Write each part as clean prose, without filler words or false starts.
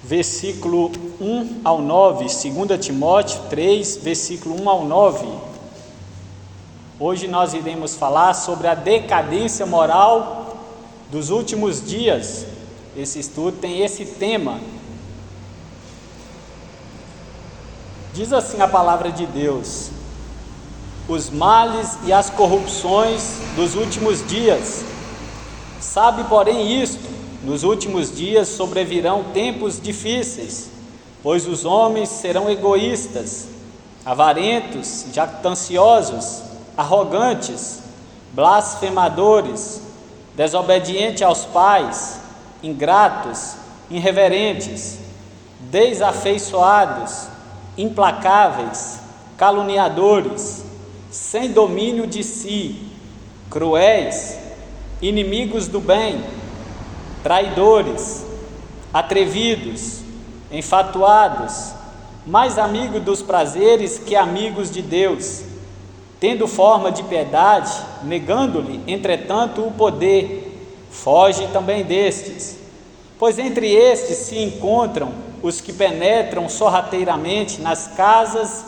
versículo 1 ao 9, 2 Timóteo 3, versículo 1 ao 9. Hoje nós iremos falar sobre a decadência moral dos últimos dias. Esse estudo tem esse tema. Diz assim a palavra de Deus: os males e as corrupções dos últimos dias. Sabe, porém, isto: nos últimos dias sobrevirão tempos difíceis, pois os homens serão egoístas, avarentos, jactanciosos, arrogantes, blasfemadores, desobedientes aos pais, ingratos, irreverentes, desafeiçoados, implacáveis, caluniadores, sem domínio de si, cruéis, inimigos do bem, traidores, atrevidos, enfatuados, mais amigos dos prazeres que amigos de Deus, tendo forma de piedade, negando-lhe, entretanto, o poder. Foge também destes, pois entre estes se encontram os que penetram sorrateiramente nas casas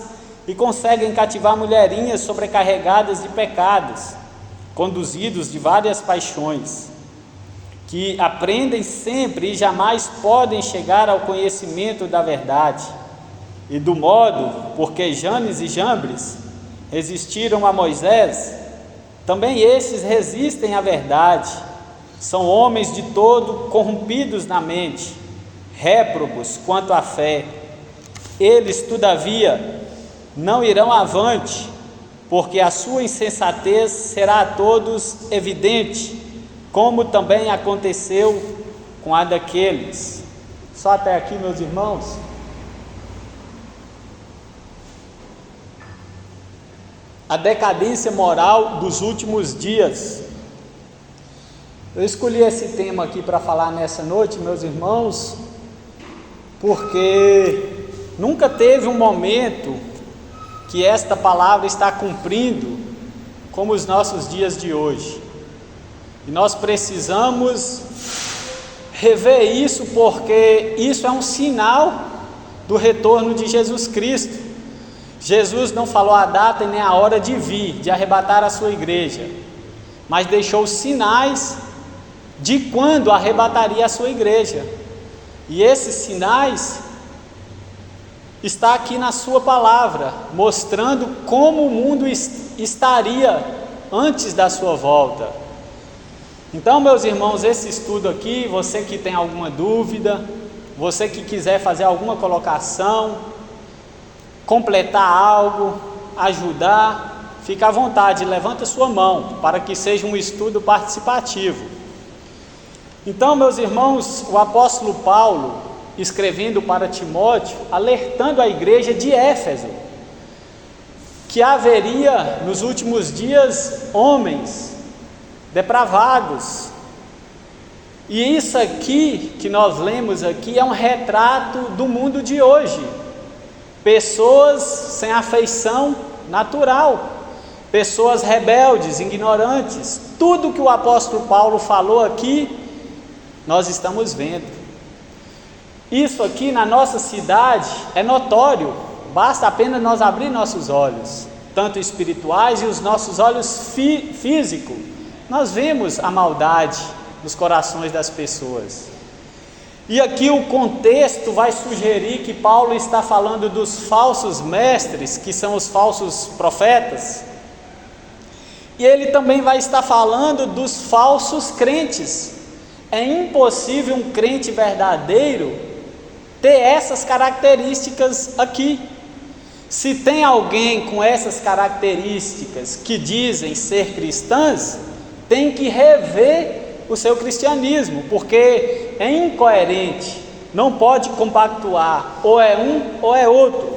e conseguem cativar mulherinhas sobrecarregadas de pecados, conduzidos de várias paixões, que aprendem sempre e jamais podem chegar ao conhecimento da verdade. E do modo porque Janes e Jambres resistiram a Moisés, também estes resistem à verdade. São homens de todo corrompidos na mente, réprobos quanto à fé. Eles, todavia, não irão avante, porque a sua insensatez será a todos evidente, como também aconteceu com a daqueles. Só até aqui, meus irmãos. A decadência moral dos últimos dias. Eu escolhi esse tema aqui para falar nessa noite, meus irmãos, porque nunca teve um momento que esta palavra está cumprindo como os nossos dias de hoje. E nós precisamos rever isso, porque isso é um sinal do retorno de Jesus Cristo. Jesus não falou a data e nem a hora de vir, de arrebatar a sua igreja, mas deixou sinais de quando arrebataria a sua igreja. E esses sinais está aqui na sua palavra, mostrando como o mundo estaria antes da sua volta. Então, meus irmãos, esse estudo aqui, você que tem alguma dúvida, você que quiser fazer alguma colocação, completar algo, ajudar, fica à vontade, levanta sua mão, para que seja um estudo participativo. Então, meus irmãos, o apóstolo Paulo, escrevendo para Timóteo, alertando a igreja de Éfeso, que haveria nos últimos dias homens depravados. E isso aqui que nós lemos aqui é um retrato do mundo de hoje. Pessoas sem afeição natural, pessoas rebeldes, ignorantes. Tudo que o apóstolo Paulo falou aqui, nós estamos vendo. Isso aqui na nossa cidade é notório, basta apenas nós abrir nossos olhos, tanto espirituais e os nossos olhos físicos. Nós vemos a maldade nos corações das pessoas. E aqui o contexto vai sugerir que Paulo está falando dos falsos mestres, que são os falsos profetas, e ele também vai estar falando dos falsos crentes. É impossível um crente verdadeiro ter essas características aqui. Se tem alguém com essas características que dizem ser cristãs, tem que rever o seu cristianismo, porque é incoerente, não pode compactuar, ou é um ou é outro.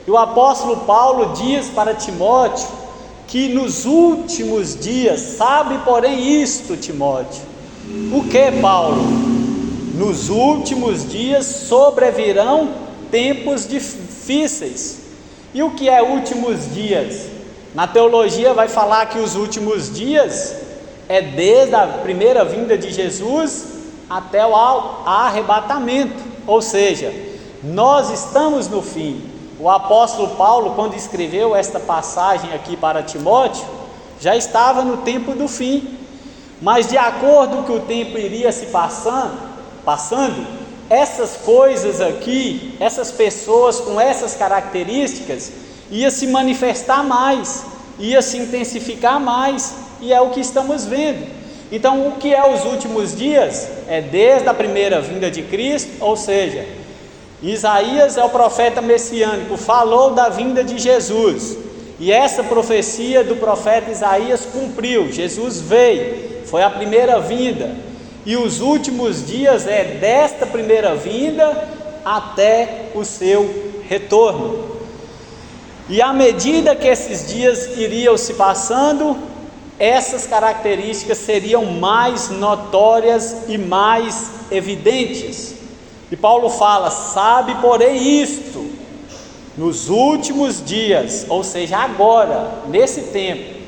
E o apóstolo Paulo diz para Timóteo que nos últimos dias, sabe, porém, isto, Timóteo. O que, Paulo? Nos últimos dias sobrevirão tempos difíceis. E o que é últimos dias? Na teologia vai falar que os últimos dias é desde a primeira vinda de Jesus até o arrebatamento. ou seja, nós estamos no fim. O apóstolo Paulo, quando escreveu esta passagem aqui para Timóteo, já estava no tempo do fim, mas de acordo com que o tempo iria se passando, essas coisas aqui, essas pessoas com essas características, ia se manifestar mais, ia se intensificar mais, e é o que estamos vendo. Então, o que é os últimos dias? É desde a primeira vinda de Cristo, ou seja, Isaías é o profeta messiânico, falou da vinda de Jesus, e essa profecia do profeta Isaías cumpriu. Jesus veio, foi a primeira vinda, e os últimos dias é desta primeira vinda até o seu retorno. E à medida que esses dias iriam se passando, essas características seriam mais notórias e mais evidentes. E Paulo fala: sabe, porém, isto, nos últimos dias, ou seja, agora, nesse tempo,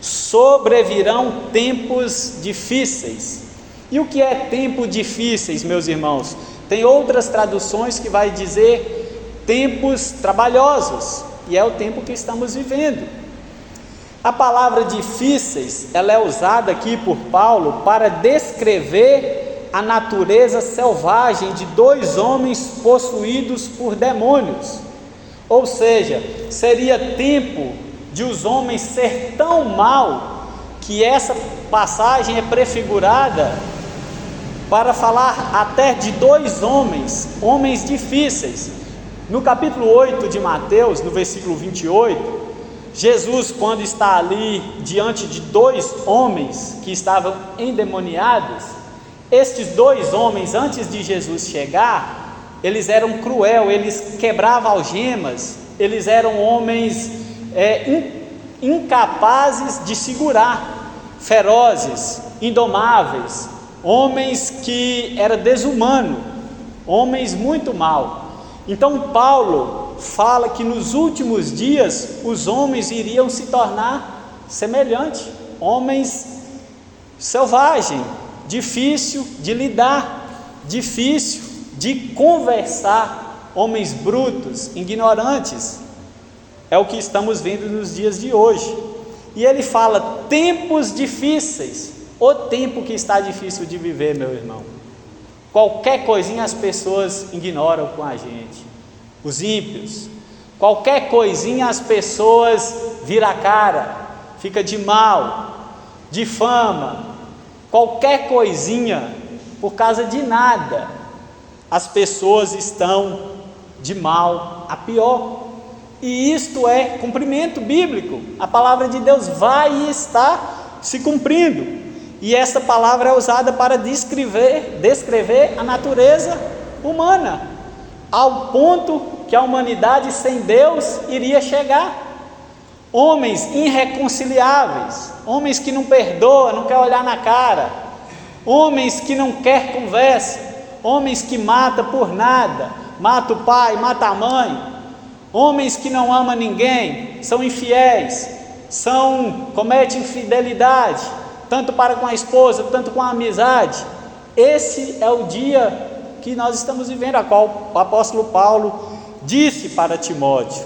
sobrevirão tempos difíceis. E o que é tempo difíceis, meus irmãos? Tem outras traduções que vai dizer tempos trabalhosos, e é o tempo que estamos vivendo. A palavra difíceis, ela é usada aqui por Paulo para descrever a natureza selvagem de dois homens possuídos por demônios. Ou seja, seria tempo de os homens ser tão mal, que essa passagem é prefigurada para falar até de dois homens difíceis. No capítulo 8 de Mateus, no versículo 28, Jesus, quando está ali diante de dois homens que estavam endemoniados, estes dois homens, antes de Jesus chegar, eles eram cruel, eles quebravam algemas, eles eram homens incapazes de segurar, ferozes, indomáveis, homens que eram desumanos, homens muito maus. Então Paulo fala que nos últimos dias os homens iriam se tornar semelhantes, homens selvagens, difícil de lidar, difícil de conversar, homens brutos, ignorantes. É o que estamos vendo nos dias de hoje. E ele fala tempos difíceis, o tempo que está difícil de viver, meu irmão. Qualquer coisinha as pessoas ignoram com a gente, os ímpios. Qualquer coisinha as pessoas viram a cara, fica de mal, difama. Qualquer coisinha, por causa de nada, as pessoas estão de mal a pior. E isto é cumprimento bíblico. A palavra de Deus vai e está se cumprindo. E essa palavra é usada para descrever a natureza humana, ao ponto que a humanidade sem Deus iria chegar. Homens irreconciliáveis, homens que não perdoam, não quer olhar na cara, homens que não quer conversa, homens que matam por nada, mata o pai, mata a mãe, homens que não amam ninguém, são infiéis, cometem infidelidade, tanto para com a esposa, tanto com a amizade. Esse é o dia que nós estamos vivendo, a qual o apóstolo Paulo disse para Timóteo.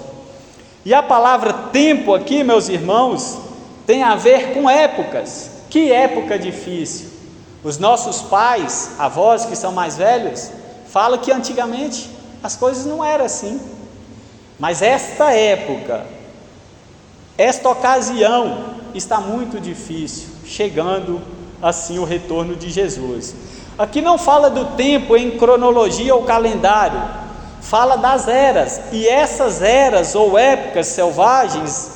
E a palavra tempo aqui, meus irmãos, tem a ver com épocas. Que época difícil. Os nossos pais, avós que são mais velhos, falam que antigamente as coisas não eram assim. Mas esta época, esta ocasião está muito difícil, chegando assim o retorno de Jesus. Aqui não fala do tempo em cronologia ou calendário, fala das eras, e essas eras ou épocas selvagens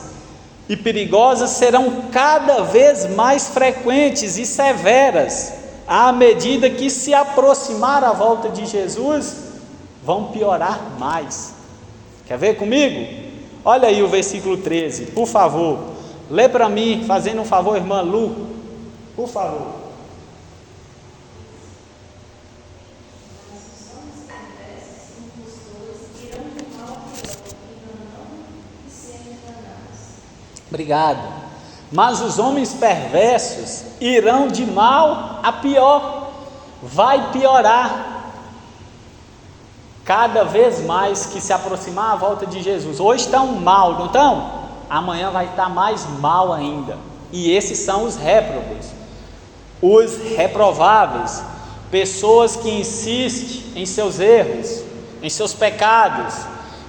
e perigosas serão cada vez mais frequentes e severas, à medida que se aproximar a volta de Jesus, vão piorar mais. Quer ver comigo? Olha aí o versículo 13, por favor, lê para mim, fazendo um favor, irmã Lu, por favor. Obrigado. Mas os homens perversos irão de mal a pior, vai piorar. cada vez mais que se aproximar a volta de Jesus. Hoje estão mal, não estão? Amanhã vai estar mais mal ainda. E esses são os réprobos, os reprováveis, pessoas que insistem em seus erros, em seus pecados,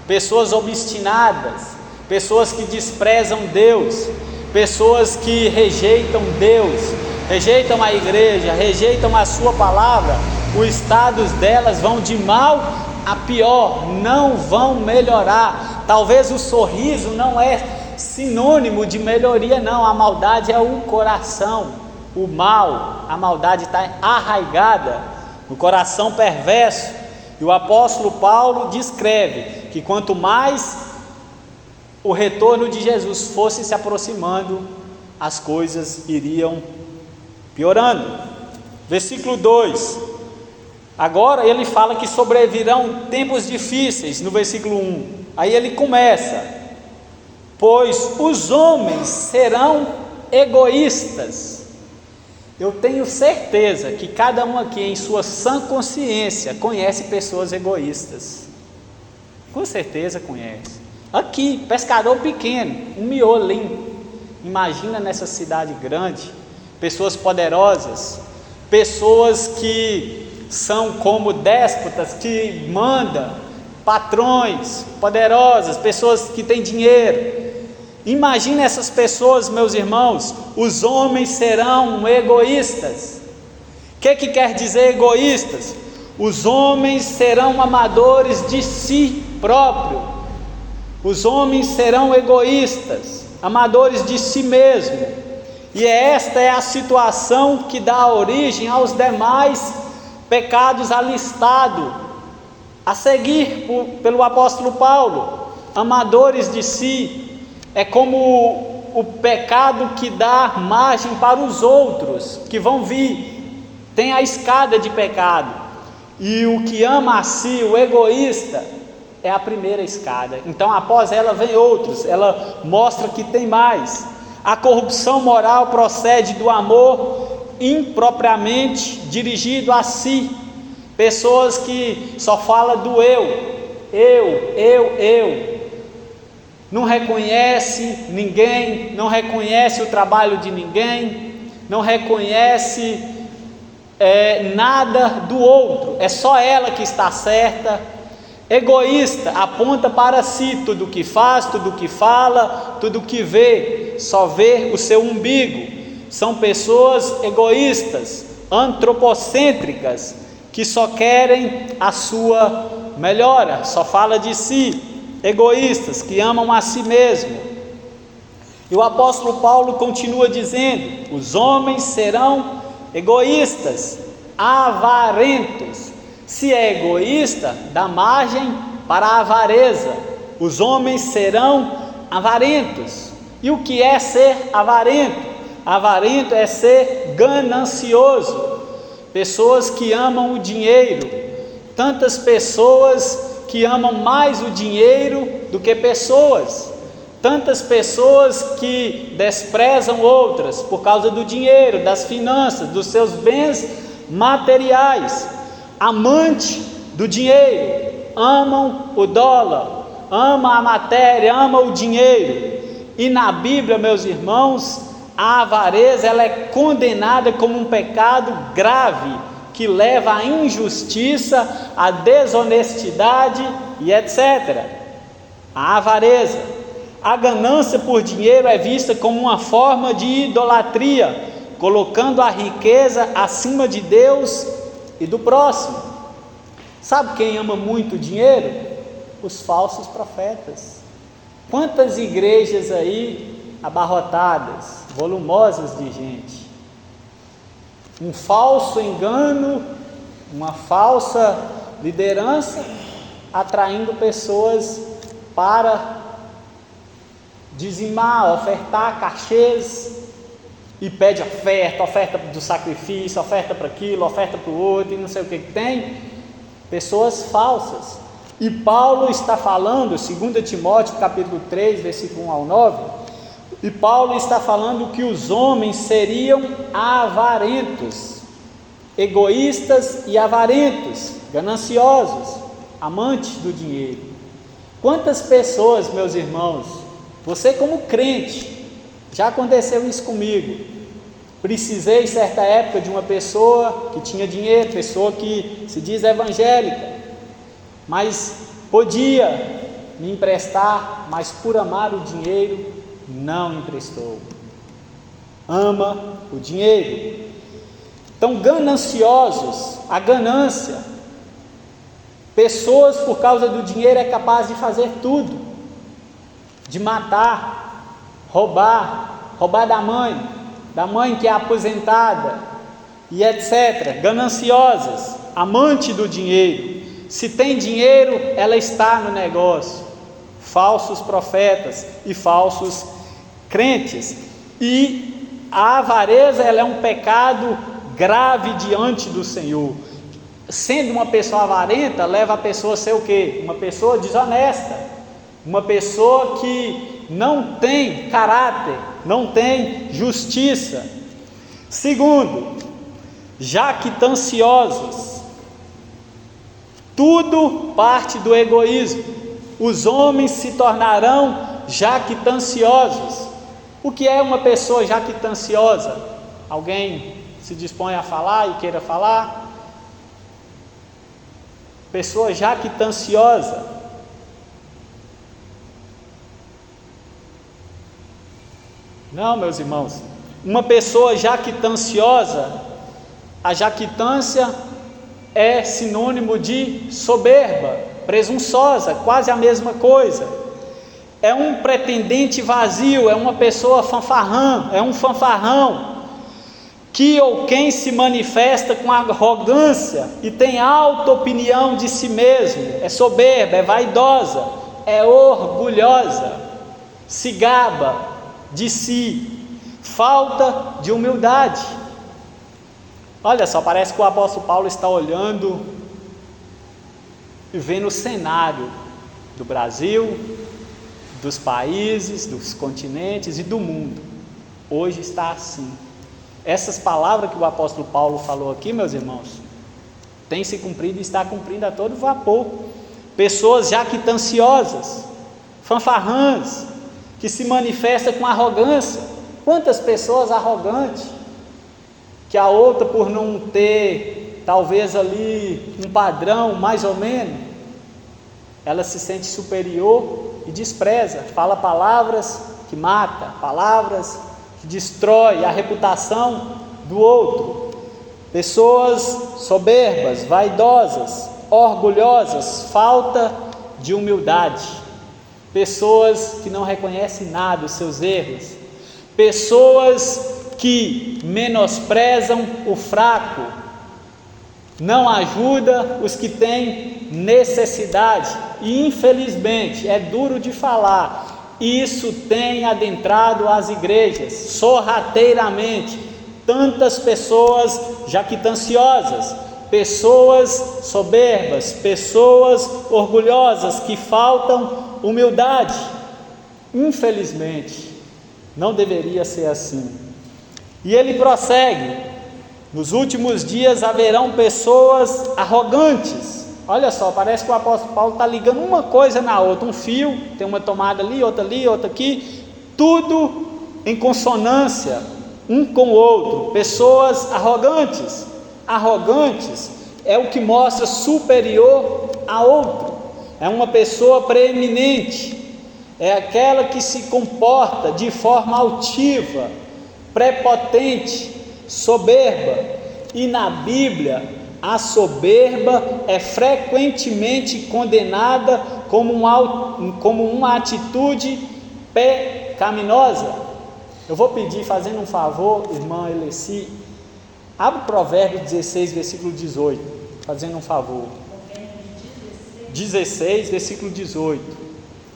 pessoas obstinadas, pessoas que desprezam Deus, pessoas que rejeitam Deus, rejeitam a igreja, rejeitam a sua palavra. Os estados delas vão de mal a pior, não vão melhorar. Talvez o sorriso não é sinônimo de melhoria, não. A maldade é o coração, o mal, a maldade está arraigada no coração perverso. E o apóstolo Paulo descreve que quanto mais o retorno de Jesus fosse se aproximando, as coisas iriam piorando. Versículo 2. Agora ele fala que sobrevirão tempos difíceis, no versículo 1. Aí ele começa: pois os homens serão egoístas. Eu tenho certeza que cada um aqui, em sua sã consciência, conhece pessoas egoístas. Com certeza conhece. Aqui, pescador pequeno, um miolim. Imagina nessa cidade grande, pessoas poderosas, pessoas que são como déspotas, que mandam, patrões poderosos, pessoas que têm dinheiro. Imagine essas pessoas, meus irmãos. Os homens serão egoístas. O que quer dizer egoístas? Os homens serão amadores de si próprio. Os homens serão egoístas, amadores de si mesmo. E esta é a situação que dá origem aos demais pecados alistados a seguir pelo apóstolo Paulo. Amadores de si. É como o pecado que dá margem para os outros que vão vir. Tem a escada de pecado. E o que ama a si, o egoísta, é a primeira escada. Então após ela vem outros. Ela mostra que tem mais. A corrupção moral procede do amor impropriamente dirigido a si. Pessoas que só falam do eu. Não reconhece ninguém, não reconhece o trabalho de ninguém, não reconhece nada do outro, é só ela que está certa. Egoísta, aponta para si, tudo que faz, tudo que fala, tudo que vê, só vê o seu umbigo. São pessoas egoístas, antropocêntricas, que só querem a sua melhora, só fala de si. Egoístas, que amam a si mesmo. E o apóstolo Paulo continua dizendo: os homens serão egoístas, avarentos. Se é egoísta, dá margem para a avareza. Os homens serão avarentos. E o que é ser avarento? Avarento é ser ganancioso. Pessoas que amam o dinheiro. Tantas pessoas que amam mais o dinheiro do que pessoas. Tantas pessoas que desprezam outras por causa do dinheiro, das finanças, dos seus bens materiais. Amante do dinheiro, amam o dólar, amam a matéria, amam o dinheiro. E na Bíblia, meus irmãos, a avareza ela é condenada como um pecado grave, que leva à injustiça, à desonestidade e etc. A avareza. A ganância por dinheiro é vista como uma forma de idolatria, colocando a riqueza acima de Deus e do próximo. Sabe quem ama muito dinheiro? Os falsos profetas. Quantas igrejas aí abarrotadas, volumosas de gente. Um falso engano, uma falsa liderança, atraindo pessoas para dizimar, ofertar cachês, e pede oferta do sacrifício, oferta para aquilo, oferta para o outro, e não sei o que tem. Pessoas falsas. E Paulo está falando, 2 Timóteo capítulo 3, versículo 1 ao 9, e Paulo está falando que os homens seriam avarentos, egoístas e avarentos, gananciosos, amante do dinheiro. Quantas pessoas, meus irmãos, você como crente, já aconteceu isso comigo. Precisei, certa época, de uma pessoa que tinha dinheiro, pessoa que se diz evangélica, mas podia me emprestar, mas por amar o dinheiro, não emprestou. Ama o dinheiro. Então, gananciosos, a ganância. Pessoas, por causa do dinheiro, é capaz de fazer tudo, de matar, roubar da mãe que é aposentada, e etc. Gananciosas, amante do dinheiro. Se tem dinheiro, ela está no negócio. Falsos profetas e falsos crentes. E a avareza, ela é um pecado grave diante do Senhor. Sendo uma pessoa avarenta, leva a pessoa a ser o quê? Uma pessoa desonesta, uma pessoa que não tem caráter, não tem justiça. Segundo, jactanciosos. Tudo parte do egoísmo. Os homens se tornarão jactanciosos. O que é uma pessoa jactanciosa? Alguém se dispõe a falar e queira falar? Pessoa jactanciosa. Não, meus irmãos. Uma pessoa jactanciosa, a jactância é sinônimo de soberba, presunçosa, quase a mesma coisa. É um pretendente vazio, é uma pessoa fanfarrã, é um fanfarrão, que ou quem se manifesta com arrogância e tem alta opinião de si mesmo, é soberba, é vaidosa, é orgulhosa, se gaba de si, falta de humildade. Olha só, parece que o apóstolo Paulo está olhando e vendo o cenário do Brasil, dos países, dos continentes e do mundo. Hoje está assim. Essas palavras que o apóstolo Paulo falou aqui, meus irmãos, tem se cumprido e está cumprindo a todo vapor. Pessoas jactanciosas, fanfarrãs, que se manifestam com arrogância. Quantas pessoas arrogantes, que a outra, por não ter talvez ali um padrão mais ou menos, ela se sente superior e despreza, fala palavras que matam, palavras que destrói a reputação do outro. Pessoas soberbas, vaidosas, orgulhosas, falta de humildade. Pessoas que não reconhecem nada, os seus erros. Pessoas que menosprezam o fraco, não ajuda os que têm necessidade. E infelizmente, é duro de falar, isso tem adentrado as igrejas sorrateiramente. Tantas pessoas jactanciosas, pessoas soberbas, pessoas orgulhosas que faltam humildade. Infelizmente, não deveria ser assim. E ele prossegue: nos últimos dias haverão pessoas arrogantes. Olha só, parece que o apóstolo Paulo está ligando uma coisa na outra, um fio, tem uma tomada ali, outra aqui, tudo em consonância, um com o outro. Pessoas arrogantes. Arrogantes é o que mostra superior a outro, é uma pessoa preeminente, é aquela que se comporta de forma altiva, prepotente, soberba. E na Bíblia, a soberba é frequentemente condenada como uma atitude pecaminosa. Eu vou pedir, fazendo um favor, irmã Eleci, abre o Provérbio 16, versículo 18, fazendo um favor. 16, versículo 18.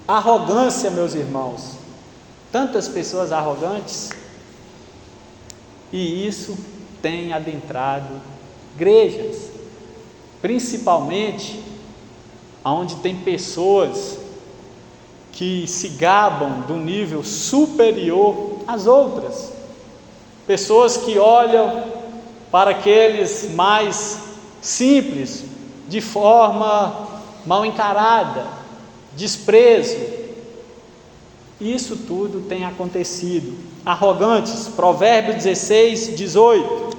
Arrogância, meus irmãos, tantas pessoas arrogantes, e isso tem adentrado igrejas, principalmente onde tem pessoas que se gabam do nível superior às outras, pessoas que olham para aqueles mais simples de forma mal encarada, desprezo. Isso tudo tem acontecido. Arrogantes, Provérbios 16, 18.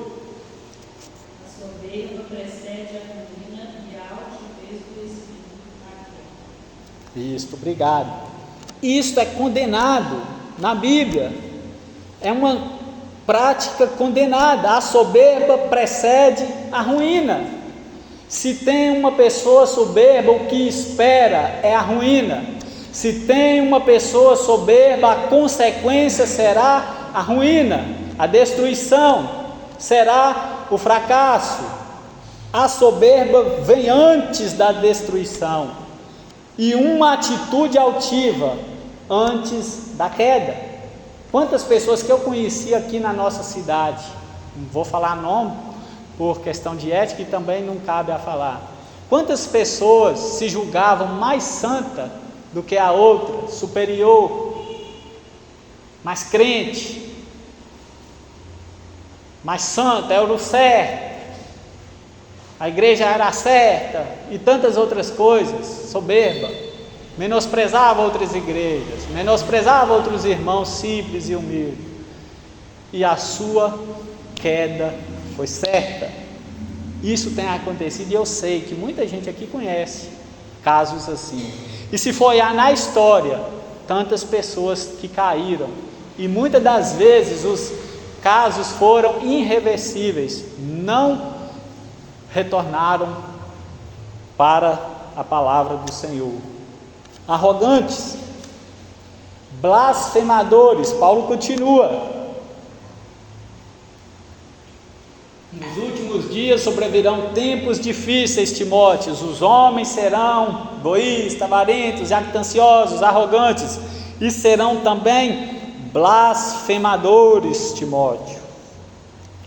A soberba precede a ruína e a altivez do espírito a queda. Isso, obrigado. Isto é condenado na Bíblia. É uma prática condenada. A soberba precede a ruína. Se tem uma pessoa soberba, o que espera é a ruína. Se tem uma pessoa soberba, a consequência será a ruína, a destruição, será o fracasso. A soberba vem antes da destruição e uma atitude altiva antes da queda. Quantas pessoas que eu conheci aqui na nossa cidade, não vou falar nome por questão de ética e também não cabe a falar. Quantas pessoas se julgavam mais santa do que a outra, superior, mais crente, mais santa, era o certo, a igreja era certa e tantas outras coisas, soberba, menosprezava outras igrejas, menosprezava outros irmãos simples e humildes, e a sua queda foi certa. Isso tem acontecido e eu sei que muita gente aqui conhece casos assim. E se for olhar na história, tantas pessoas que caíram, e muitas das vezes os casos foram irreversíveis, não retornaram para a palavra do Senhor. Arrogantes, blasfemadores, Paulo continua. Nos últimos dias sobrevirão tempos difíceis, Timóteo. Os homens serão egoístas, avarentos, jactanciosos, arrogantes, e serão também blasfemadores, Timóteo.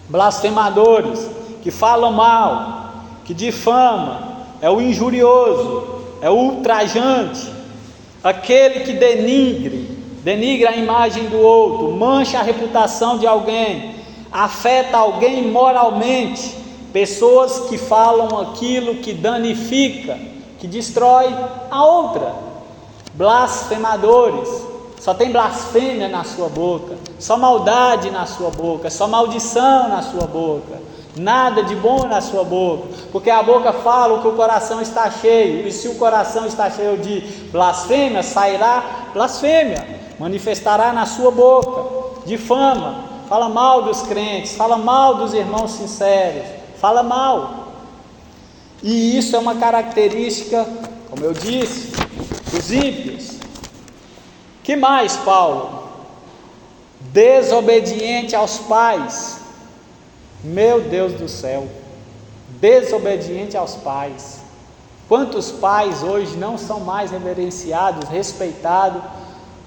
Blasfemadores, que falam mal, que difamam, é o injurioso, é o ultrajante, aquele que denigra a imagem do outro, mancha a reputação de alguém, afeta alguém moralmente, pessoas que falam aquilo que danifica, que destrói a outra. Blasfemadores, só tem blasfêmia na sua boca, só maldade na sua boca, só maldição na sua boca, nada de bom na sua boca, porque a boca fala o que o coração está cheio, e se o coração está cheio de blasfêmia, sairá blasfêmia, manifestará na sua boca, difama, fala mal dos crentes, fala mal dos irmãos sinceros, fala mal. E isso é uma característica, como eu disse, dos ímpios. Que mais, Paulo? Desobediente aos pais. Meu Deus do céu, desobediente aos pais. Quantos pais hoje não são mais reverenciados, respeitados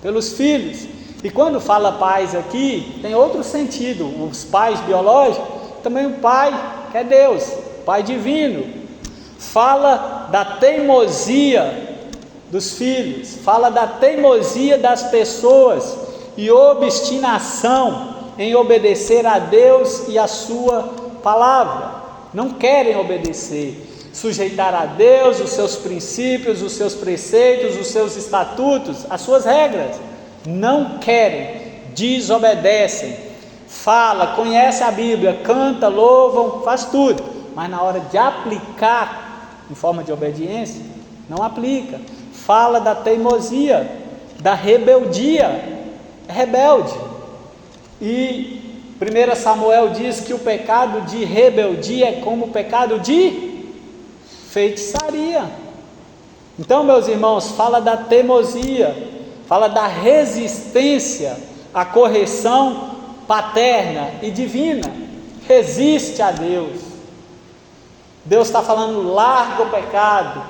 pelos filhos? E quando fala pais aqui, tem outro sentido. Os pais biológicos, também o pai que é Deus, pai divino. Fala da teimosia dos filhos, fala da teimosia das pessoas e obstinação em obedecer a Deus e a sua palavra. Não querem obedecer, sujeitar a Deus, os seus princípios, os seus preceitos, os seus estatutos, as suas regras. Não querem, desobedecem, fala, conhece a Bíblia, canta, louvam, faz tudo, mas na hora de aplicar em forma de obediência, não aplica. Fala da teimosia, da rebeldia, é rebelde. E 1 Samuel diz que o pecado de rebeldia é como o pecado de feitiçaria. Então, meus irmãos, fala da teimosia, fala da resistência à correção paterna e divina. Resiste a Deus. Deus está falando, larga o pecado,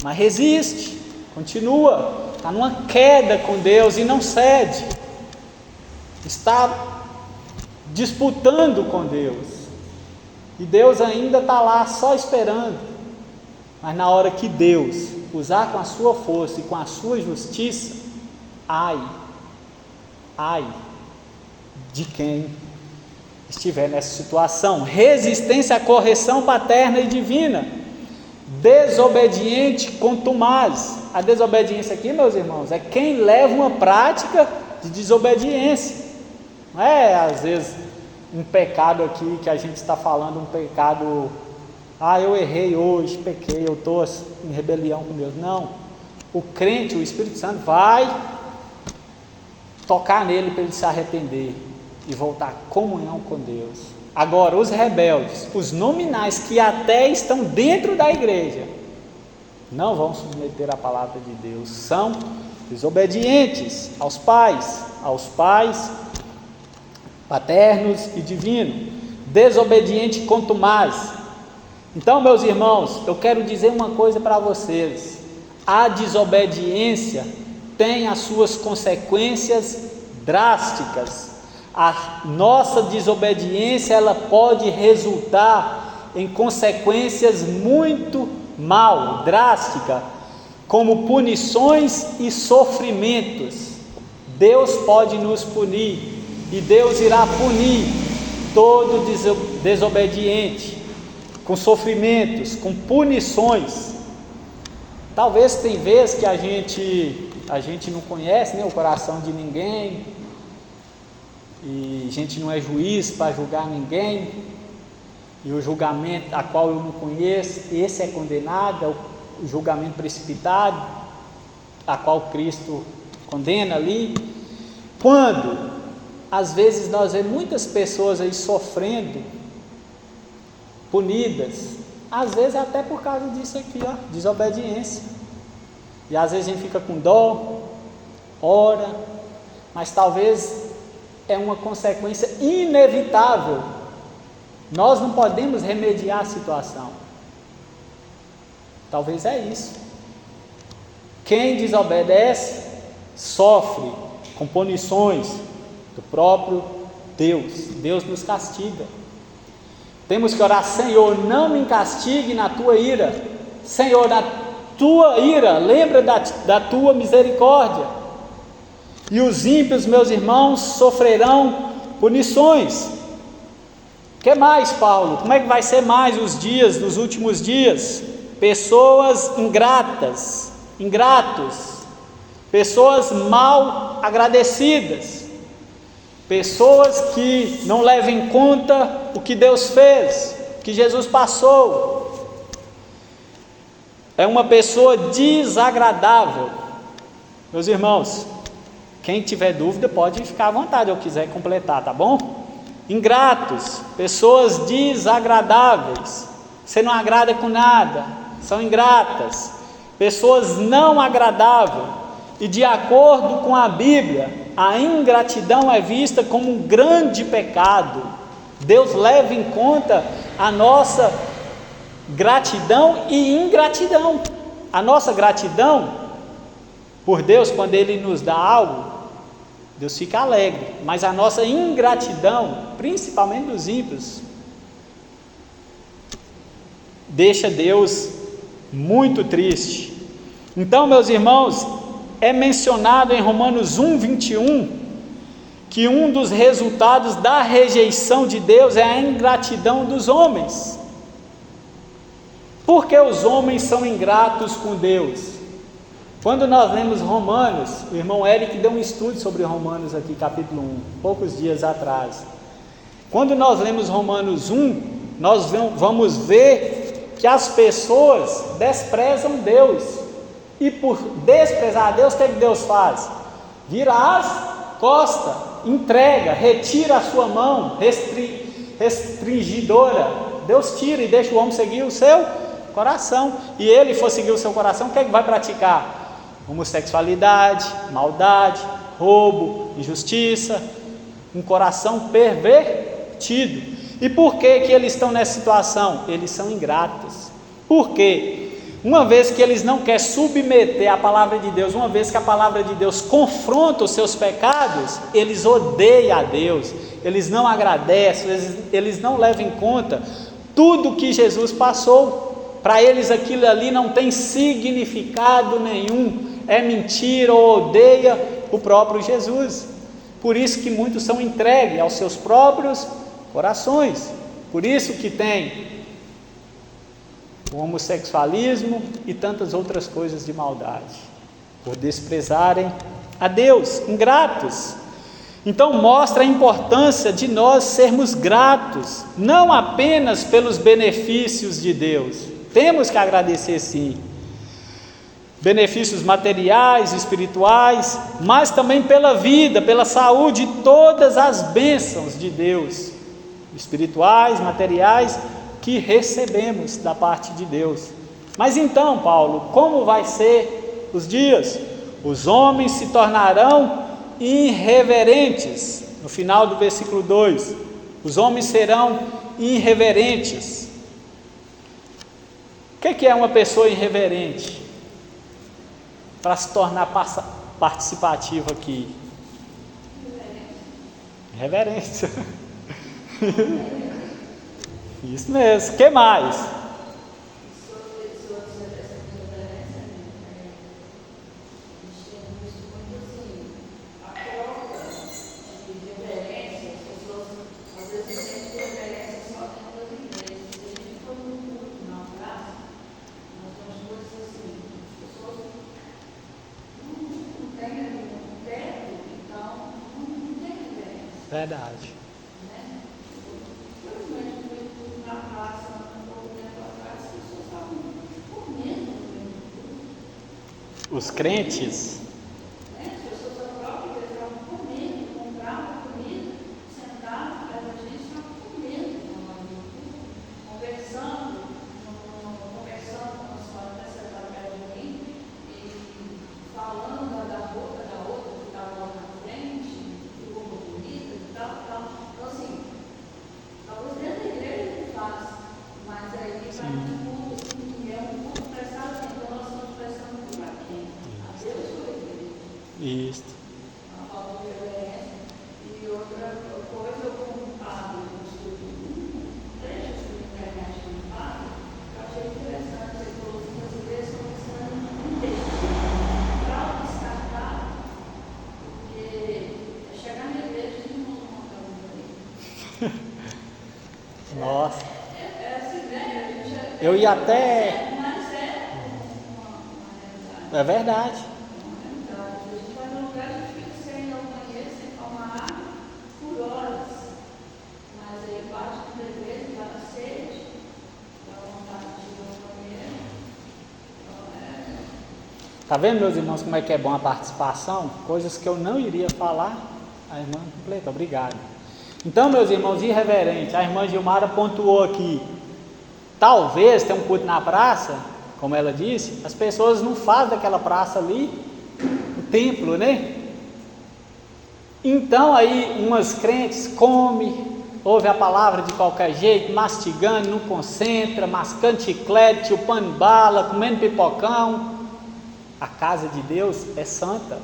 mas resiste, continua, está numa queda com Deus e não cede, está disputando com Deus, e Deus ainda está lá só esperando. Mas na hora que Deus usar com a sua força e com a sua justiça, ai de quem estiver nessa situação. Resistência à correção paterna e divina. desobediente contumaz. A desobediência aqui, meus irmãos, é quem leva uma prática de desobediência. Não é, às vezes, um pecado aqui que a gente está falando, um pecado, eu errei hoje, pequei, eu estou em rebelião com Deus. Não, o crente, o Espírito Santo vai tocar nele para ele se arrepender e voltar à comunhão com Deus. Agora, os rebeldes, os nominais que até estão dentro da igreja, não vão submeter a palavra de Deus, são desobedientes aos pais paternos e divinos, desobediente contumaz. Então, meus irmãos, eu quero dizer uma coisa para vocês: a desobediência tem as suas consequências drásticas. A nossa desobediência, ela pode resultar em consequências muito drásticas, como punições e sofrimentos. Deus pode nos punir, e Deus irá punir todo desobediente, com sofrimentos, com punições. Talvez tem vezes que a gente não conhece, né, o coração de ninguém, e a gente não é juiz para julgar ninguém, e o julgamento a qual eu não conheço, esse é condenado, é o julgamento precipitado, a qual Cristo condena ali. Quando, às vezes, nós vemos muitas pessoas aí sofrendo, punidas, às vezes até por causa disso aqui, desobediência, e às vezes a gente fica com dó, ora, mas talvez é uma consequência inevitável. Nós não podemos remediar a situação. Talvez é isso. Quem desobedece sofre com punições do próprio Deus. Deus nos castiga. Temos que orar: Senhor, não me castigue na tua ira. Senhor, na tua ira, lembra da tua misericórdia. E os ímpios, meus irmãos, sofrerão punições. O que mais, Paulo? Como é que vai ser mais os dias, nos últimos dias? Pessoas ingratos, pessoas mal agradecidas, pessoas que não levam em conta o que Deus fez, o que Jesus passou. É uma pessoa desagradável. Meus irmãos, quem tiver dúvida pode ficar à vontade, eu quiser completar, tá bom? Ingratos, pessoas desagradáveis, você não agrada com nada, são ingratas, pessoas não agradáveis. E de acordo com a Bíblia, a ingratidão é vista como um grande pecado. Deus leva em conta a nossa gratidão e ingratidão. A nossa gratidão por Deus, quando Ele nos dá algo, Deus fica alegre, mas a nossa ingratidão, principalmente dos ímpios, deixa Deus muito triste. Então, meus irmãos, é mencionado em Romanos 1:21 que um dos resultados da rejeição de Deus é a ingratidão dos homens. Por que os homens são ingratos com Deus? Quando nós lemos Romanos, o irmão Eric deu um estudo sobre Romanos aqui, capítulo 1, poucos dias atrás. Quando nós lemos Romanos 1, nós vamos ver que as pessoas desprezam Deus. E por desprezar Deus, o que Deus faz? Vira as costas, entrega, retira a sua mão restringidora. Deus tira e deixa o homem seguir o seu coração. E ele for seguir o seu coração, o que vai praticar? Homossexualidade, maldade, roubo, injustiça, um coração pervertido. E por que eles estão nessa situação? Eles são ingratos. Por quê? Uma vez que eles não querem submeter a palavra de Deus, uma vez que a palavra de Deus confronta os seus pecados, eles odeiam a Deus, eles não agradecem, eles não levam em conta tudo que Jesus passou. Para eles aquilo ali não tem significado nenhum, é mentira, ou odeia o próprio Jesus. Por isso que muitos são entregues aos seus próprios corações. Por isso que tem o homossexualismo e tantas outras coisas de maldade, por desprezarem a Deus, ingratos. Então mostra a importância de nós sermos gratos, não apenas pelos benefícios de Deus, temos que agradecer sim, benefícios materiais, espirituais, mas também pela vida, pela saúde, todas as bênçãos de Deus, espirituais, materiais, que recebemos da parte de Deus. Mas então, Paulo, como vai ser os dias? Os homens se tornarão irreverentes. No final do versículo 2, os homens serão irreverentes. O que é uma pessoa irreverente? Para se tornar participativo aqui. Reverência. Isso mesmo. O que mais? Verdade. Os crentes. Isso. E outra coisa, eu comparo trechos que a internet me fala, eu achei interessante, ele falou que os brasileiros estão ensinando muito para descartar, porque chegar na igreja e não montar um. Nossa. É assim, né? Eu ia até. Mas é uma realidade. É verdade. Está vendo, meus irmãos, como é que é bom a participação? Coisas que eu não iria falar, a irmã completa, obrigado. Então, meus irmãos, irreverente, a irmã Gilmara pontuou aqui, talvez tenha um culto na praça, como ela disse, as pessoas não fazem daquela praça ali o templo, né? Então aí umas crentes comem, ouve a palavra de qualquer jeito, mastigando, não concentra, mascando chiclete, chupando bala, comendo pipocão. A casa de Deus é santa.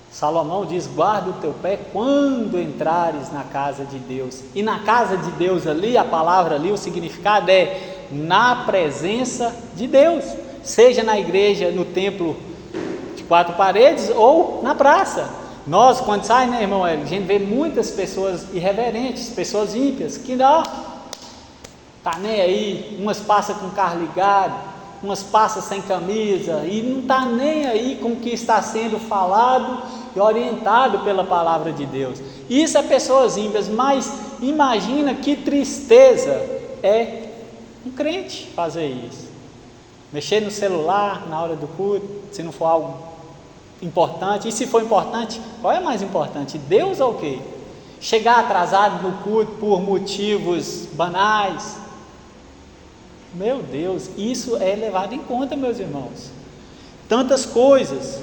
Salomão diz: guarda o teu pé quando entrares na casa de Deus. E na casa de Deus ali, a palavra ali, o significado é na presença de Deus, seja na igreja, no templo de 4 paredes ou na praça. Nós, quando sai, né, irmão, a gente vê muitas pessoas irreverentes, pessoas ímpias, que não tá nem aí, umas passam com o carro ligado, umas passam sem camisa e não está nem aí com o que está sendo falado e orientado pela palavra de Deus. Isso é pessoas ímpias, mas imagina que tristeza é um crente fazer isso. Mexer no celular na hora do culto, se não for algo importante, e se for importante, qual é mais importante? Deus ou o quê? Chegar atrasado no culto por motivos banais. Meu Deus, isso é levado em conta, meus irmãos. Tantas coisas,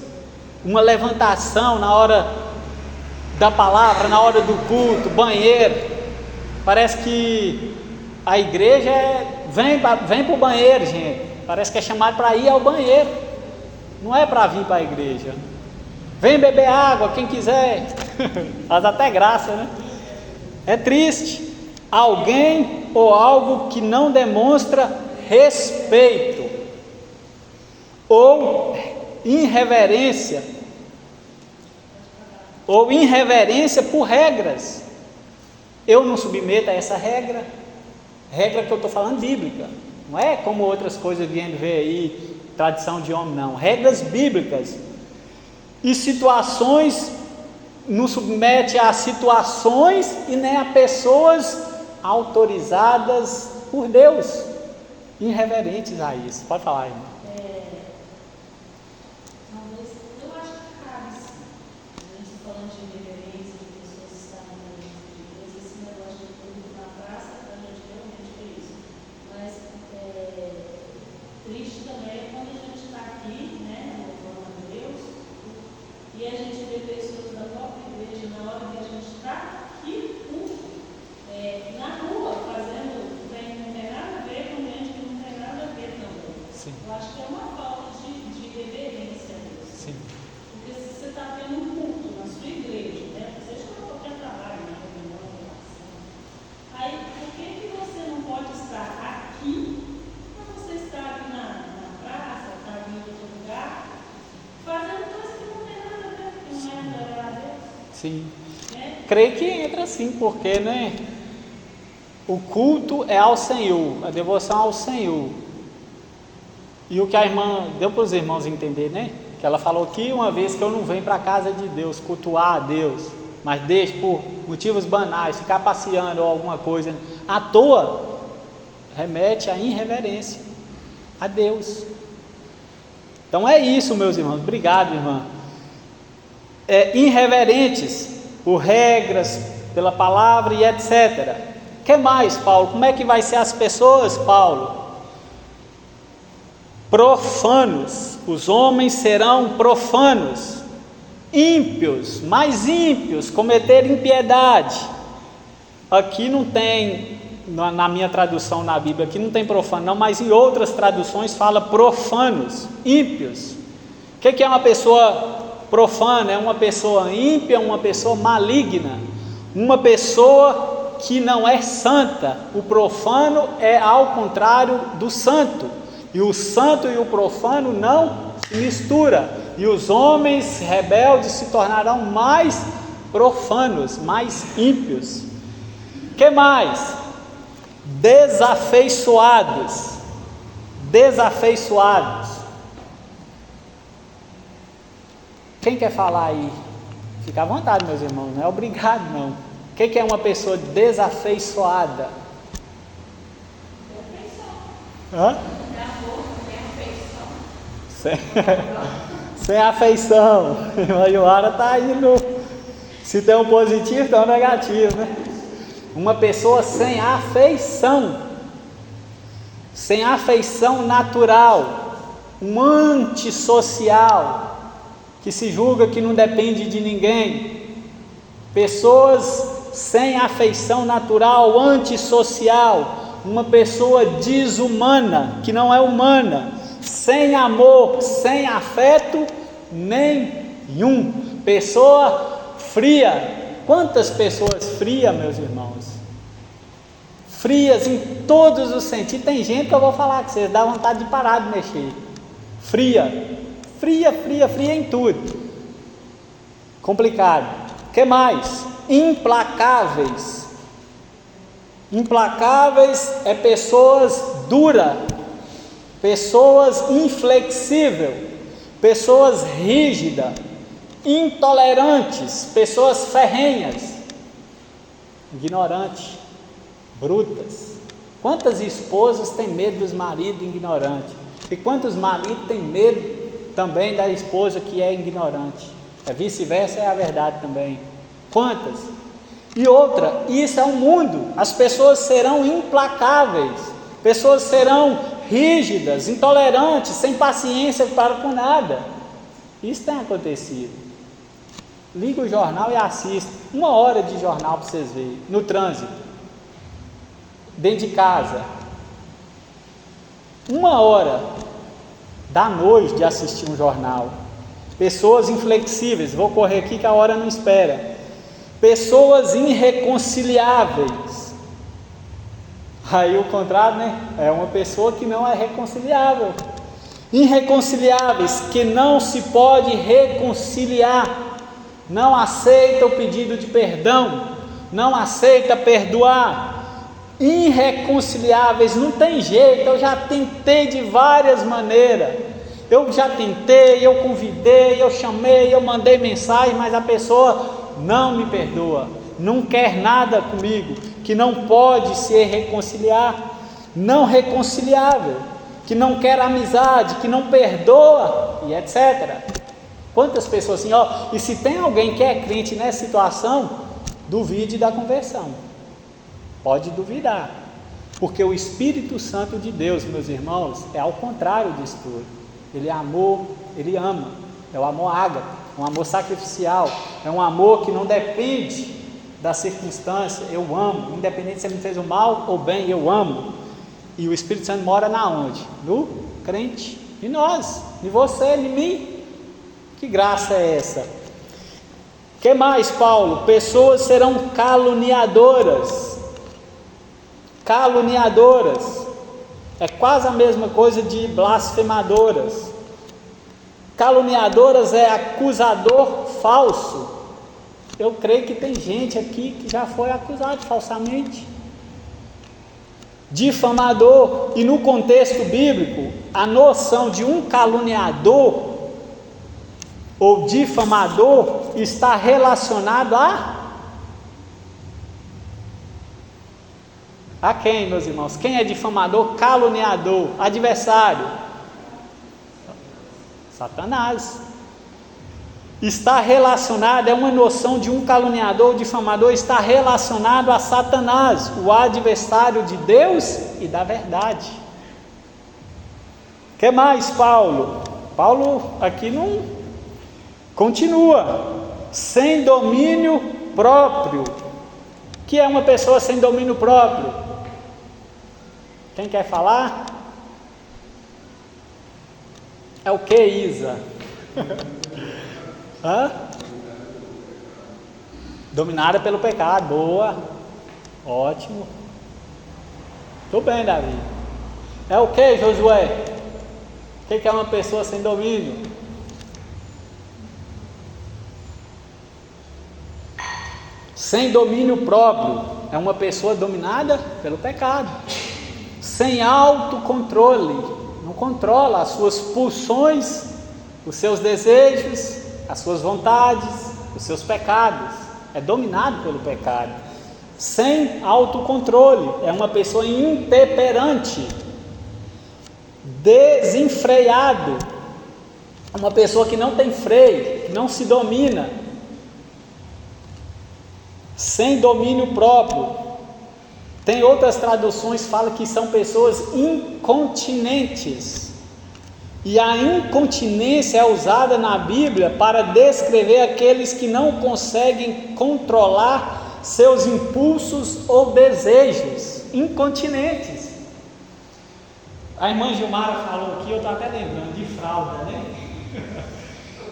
uma levantação na hora da palavra, na hora do culto, banheiro. Parece que a igreja vem para o banheiro, gente. Parece que é chamado para ir ao banheiro. Não é para vir para a igreja. Vem beber água, quem quiser. Faz até graça, né? É triste. Alguém ou algo que não demonstra respeito ou irreverência por regras. Eu não submeto a essa regra que eu estou falando bíblica, Não é como outras coisas vindo ver aí, tradição de homem, não. Regras bíblicas. E situações, não submete a situações e nem a pessoas autorizadas por Deus, irreverentes a isso. Pode falar, irmão. Talvez, eu acho que cabe sim. A gente falando de reverência, de pessoas estarem na igreja, esse negócio de tudo na praça, a gente realmente vê isso. Mas triste também é quando a gente está aqui, né, louvando a Deus, e a gente vê pessoas da própria igreja, na hora que a gente está aqui, na rua, fazendo, não tem nada a ver com gente que não tem nada a ver também. Sim. Eu acho que é uma falta de reverência a Deus. Sim. Porque se você está tendo um culto na sua igreja, né, seja em qualquer trabalho, na reunião, na oração, aí por que você não pode estar aqui, mas você está ali na praça, está ali em outro lugar, fazendo coisas que não tem nada a ver, que não é adorar a Deus? Sim. Né? Creio que entra sim, porque, né, o culto é ao Senhor, a devoção ao Senhor. E o que a irmã deu para os irmãos entender, né? Que ela falou que uma vez que eu não venho para a casa de Deus, cultuar a Deus, mas deixo por motivos banais, ficar passeando ou alguma coisa à toa, remete à irreverência a Deus. Então é isso, meus irmãos. Obrigado, irmã. Irreverentes por regras, pela palavra e etc. O que mais, Paulo? Como é que vai ser as pessoas, Paulo? Profanos. Os homens serão profanos, ímpios, mais ímpios, cometer impiedade. Aqui não tem, na minha tradução na Bíblia, aqui não tem profano não, mas em outras traduções fala profanos, ímpios. O que é uma pessoa profana? É uma pessoa ímpia, uma pessoa maligna, uma pessoa que não é santa. O profano é ao contrário do santo. E o santo e o profano não se misturam. E os homens rebeldes se tornarão mais profanos, mais ímpios. Que mais? Desafeiçoados. Desafeiçoados. Quem quer falar aí? Fica à vontade, meus irmãos, não é obrigado não. O que é uma pessoa desafeiçoada? Hã? Sem afeição. A Ioara está indo. Se tem um positivo, tem um negativo, né? Uma pessoa sem afeição. Sem afeição natural. Um antissocial. Que se julga que não depende de ninguém. Pessoas sem afeição natural, antissocial. Uma pessoa desumana, que não é humana. Sem amor, sem afeto nenhum. Pessoa fria. Quantas pessoas frias, meus irmãos? Frias em todos os sentidos. Tem gente que eu vou falar que vocês dá vontade de parar de mexer. Fria. Fria em tudo. Complicado. O que mais? Implacáveis. Implacáveis é pessoas duras. Pessoas inflexíveis, pessoas rígidas, intolerantes, pessoas ferrenhas, ignorantes, brutas. Quantas esposas têm medo dos maridos ignorantes? E quantos maridos têm medo também da esposa que é ignorante? Vice-versa, é a verdade também. Quantas? E outra, isso é um mundo. As pessoas serão implacáveis, pessoas serão rígidas, intolerantes, sem paciência para com nada. Isso tem acontecido. Liga o jornal e assista 1 hora de jornal para vocês verem. No trânsito, dentro de casa, 1 hora da noite de assistir um jornal. Pessoas inflexíveis. Vou correr aqui que a hora não espera. Pessoas irreconciliáveis. Aí o contrário, né? É uma pessoa que não é reconciliável. Irreconciliáveis, que não se pode reconciliar. Não aceita o pedido de perdão. Não aceita perdoar. irreconciliáveis, não tem jeito, eu já tentei de várias maneiras, eu já tentei, eu convidei, eu chamei, eu mandei mensagem, mas a pessoa não me perdoa, não quer nada comigo, que não pode se reconciliar, não reconciliável, que não quer amizade, que não perdoa e etc. Quantas pessoas assim, e se tem alguém que é crente nessa situação, duvide da conversão, pode duvidar, porque o Espírito Santo de Deus, meus irmãos, é ao contrário disso tudo. Ele é amor, ele ama, é o amor ágape, um amor sacrificial, é um amor que não depende da circunstância. Eu amo, independente se ele me fez o mal ou bem, eu amo. E o Espírito Santo mora na onde? No crente, em nós, em você, em mim. Que graça é essa? Que mais, Paulo? Pessoas serão caluniadoras. Caluniadoras é quase a mesma coisa de blasfemadoras. Caluniadoras é acusador falso. Eu creio que tem gente aqui que já foi acusado falsamente. Difamador, e no contexto bíblico, a noção de um caluniador ou difamador está relacionado a quem, meus irmãos? Quem é difamador? Caluniador, adversário, Satanás. Está relacionado, é uma noção de um caluniador, difamador, está relacionado a Satanás, o adversário de Deus e da verdade. Que mais, Paulo? Paulo aqui não continua, sem domínio próprio. O que é uma pessoa sem domínio próprio? Quem quer falar? É o que, Isa? Dominada pelo pecado. Boa, ótimo, tudo bem, Davi. É o que, Josué? O que é uma pessoa sem domínio? Sem domínio próprio é uma pessoa dominada pelo pecado, sem autocontrole, não controla as suas pulsões, os seus desejos, as suas vontades, os seus pecados, é dominado pelo pecado, sem autocontrole, é uma pessoa intemperante, desenfreado, uma pessoa que não tem freio, que não se domina, sem domínio próprio. Tem outras traduções que falam que são pessoas incontinentes. E a incontinência é usada na Bíblia para descrever aqueles que não conseguem controlar seus impulsos ou desejos. Incontinentes. A irmã Gilmara falou aqui, eu estou até lembrando de fralda, né?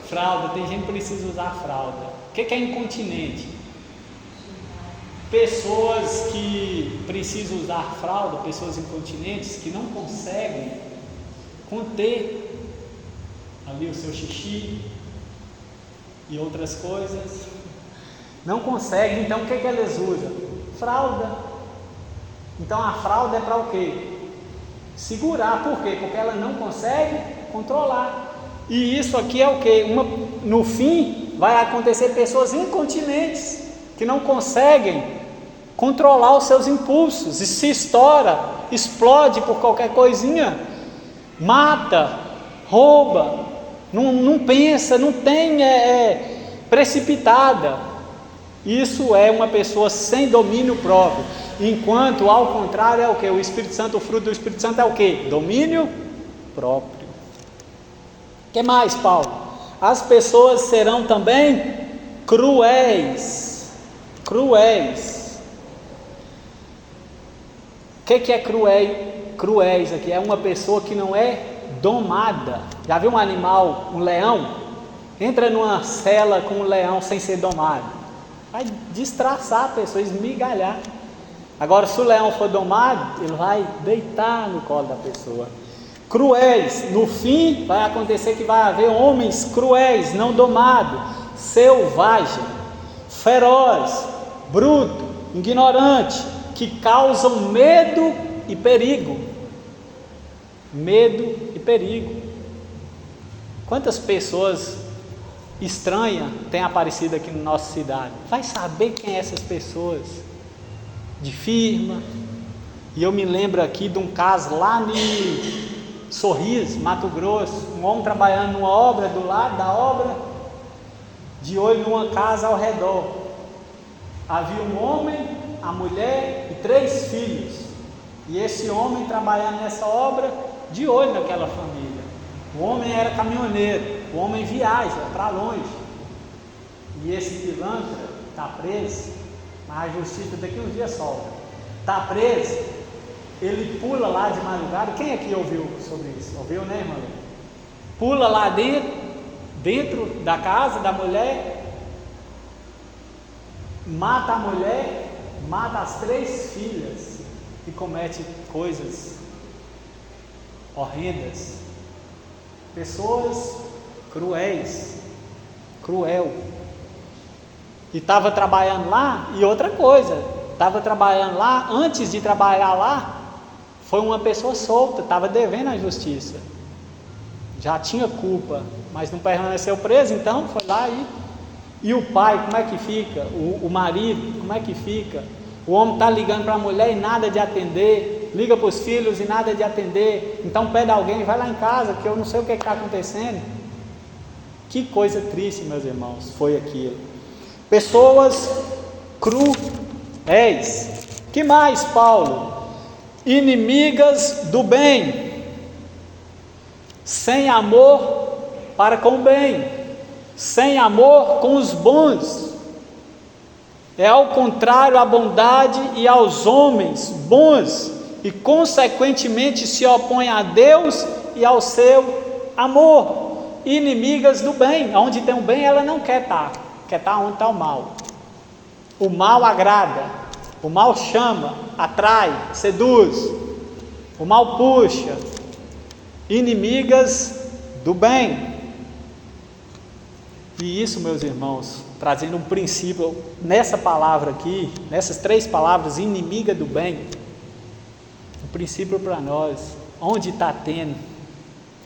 Fralda, tem gente que precisa usar fralda. O que é incontinente? Pessoas que precisam usar fralda, pessoas incontinentes que não conseguem conter ali o seu xixi e outras coisas, não conseguem, então o que elas usam? Fralda. Então a fralda é para o quê? Segurar. Por quê? Porque ela não consegue controlar. E isso aqui é o quê? No fim vai acontecer pessoas incontinentes que não conseguem controlar os seus impulsos, e se estoura, explode por qualquer coisinha, mata, rouba, não pensa, não tem, precipitada. Isso é uma pessoa sem domínio próprio, enquanto ao contrário é o que? O Espírito Santo, o fruto do Espírito Santo é o que? Domínio próprio. O que mais, Paulo? As pessoas serão também cruéis. Cruéis. O que é cruéis aqui? É uma pessoa que não é domada. Já viu um animal, um leão? Entra numa cela com um leão sem ser domado, vai destraçar a pessoa, esmigalhar. Agora, se o leão for domado, ele vai deitar no colo da pessoa. Cruéis, no fim vai acontecer que vai haver homens cruéis, não domados, selvagem, feroz, bruto, ignorante, que causam medo e perigo. Medo e perigo. Quantas pessoas estranhas têm aparecido aqui na nossa cidade? Vai saber quem é essas pessoas? De firma. E eu me lembro aqui de um caso lá em Sorriso, Mato Grosso, um homem trabalhando numa obra, do lado da obra, de olho numa casa ao redor. Havia um homem, a mulher e 3 filhos. E esse homem trabalhando nessa obra, de olho naquela família. O homem era caminhoneiro, o homem viaja para longe. E esse pilantra está preso, mas a justiça daqui uns dias solta. Está preso. Ele pula lá de madrugada. Quem aqui ouviu sobre isso? Ouviu, né, irmão? Pula lá dentro da casa da mulher, mata a mulher, mata as 3 filhas e comete coisas horrendas. Pessoas cruel. E estava trabalhando lá. E outra coisa, estava trabalhando lá, antes de trabalhar lá, foi uma pessoa solta, estava devendo à justiça, já tinha culpa, mas não permaneceu preso, então foi lá e o pai, como é que fica? O marido, como é que fica? O homem está ligando para a mulher e nada de atender, liga para os filhos e nada de atender, então pede alguém, vai lá em casa, que eu não sei o que está acontecendo. Que coisa triste, meus irmãos, foi aquilo. Pessoas cruéis. Que mais, Paulo? Inimigas do bem, sem amor para com o bem, sem amor com os bons. É ao contrário à bondade e aos homens bons, e consequentemente se opõe a Deus e ao seu amor. Inimigas do bem, onde tem o bem ela não quer estar, quer estar onde está o mal. O mal agrada. O mal chama, atrai, seduz. O mal puxa. Inimigas do bem. E isso, meus irmãos, trazendo um princípio nessa palavra aqui, nessas 3 palavras, inimiga do bem, um princípio para nós. Onde está tendo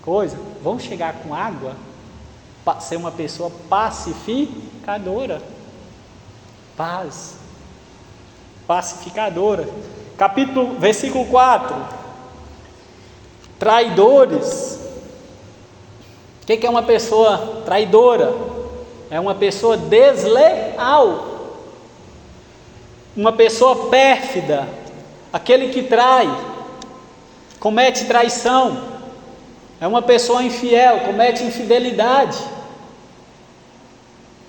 coisa, vamos chegar com água, ser uma pessoa pacificadora. Paz. Pacificadora. Versículo 4. Traidores. O que é uma pessoa traidora? É uma pessoa desleal, uma pessoa pérfida, aquele que trai, comete traição, é uma pessoa infiel, comete infidelidade.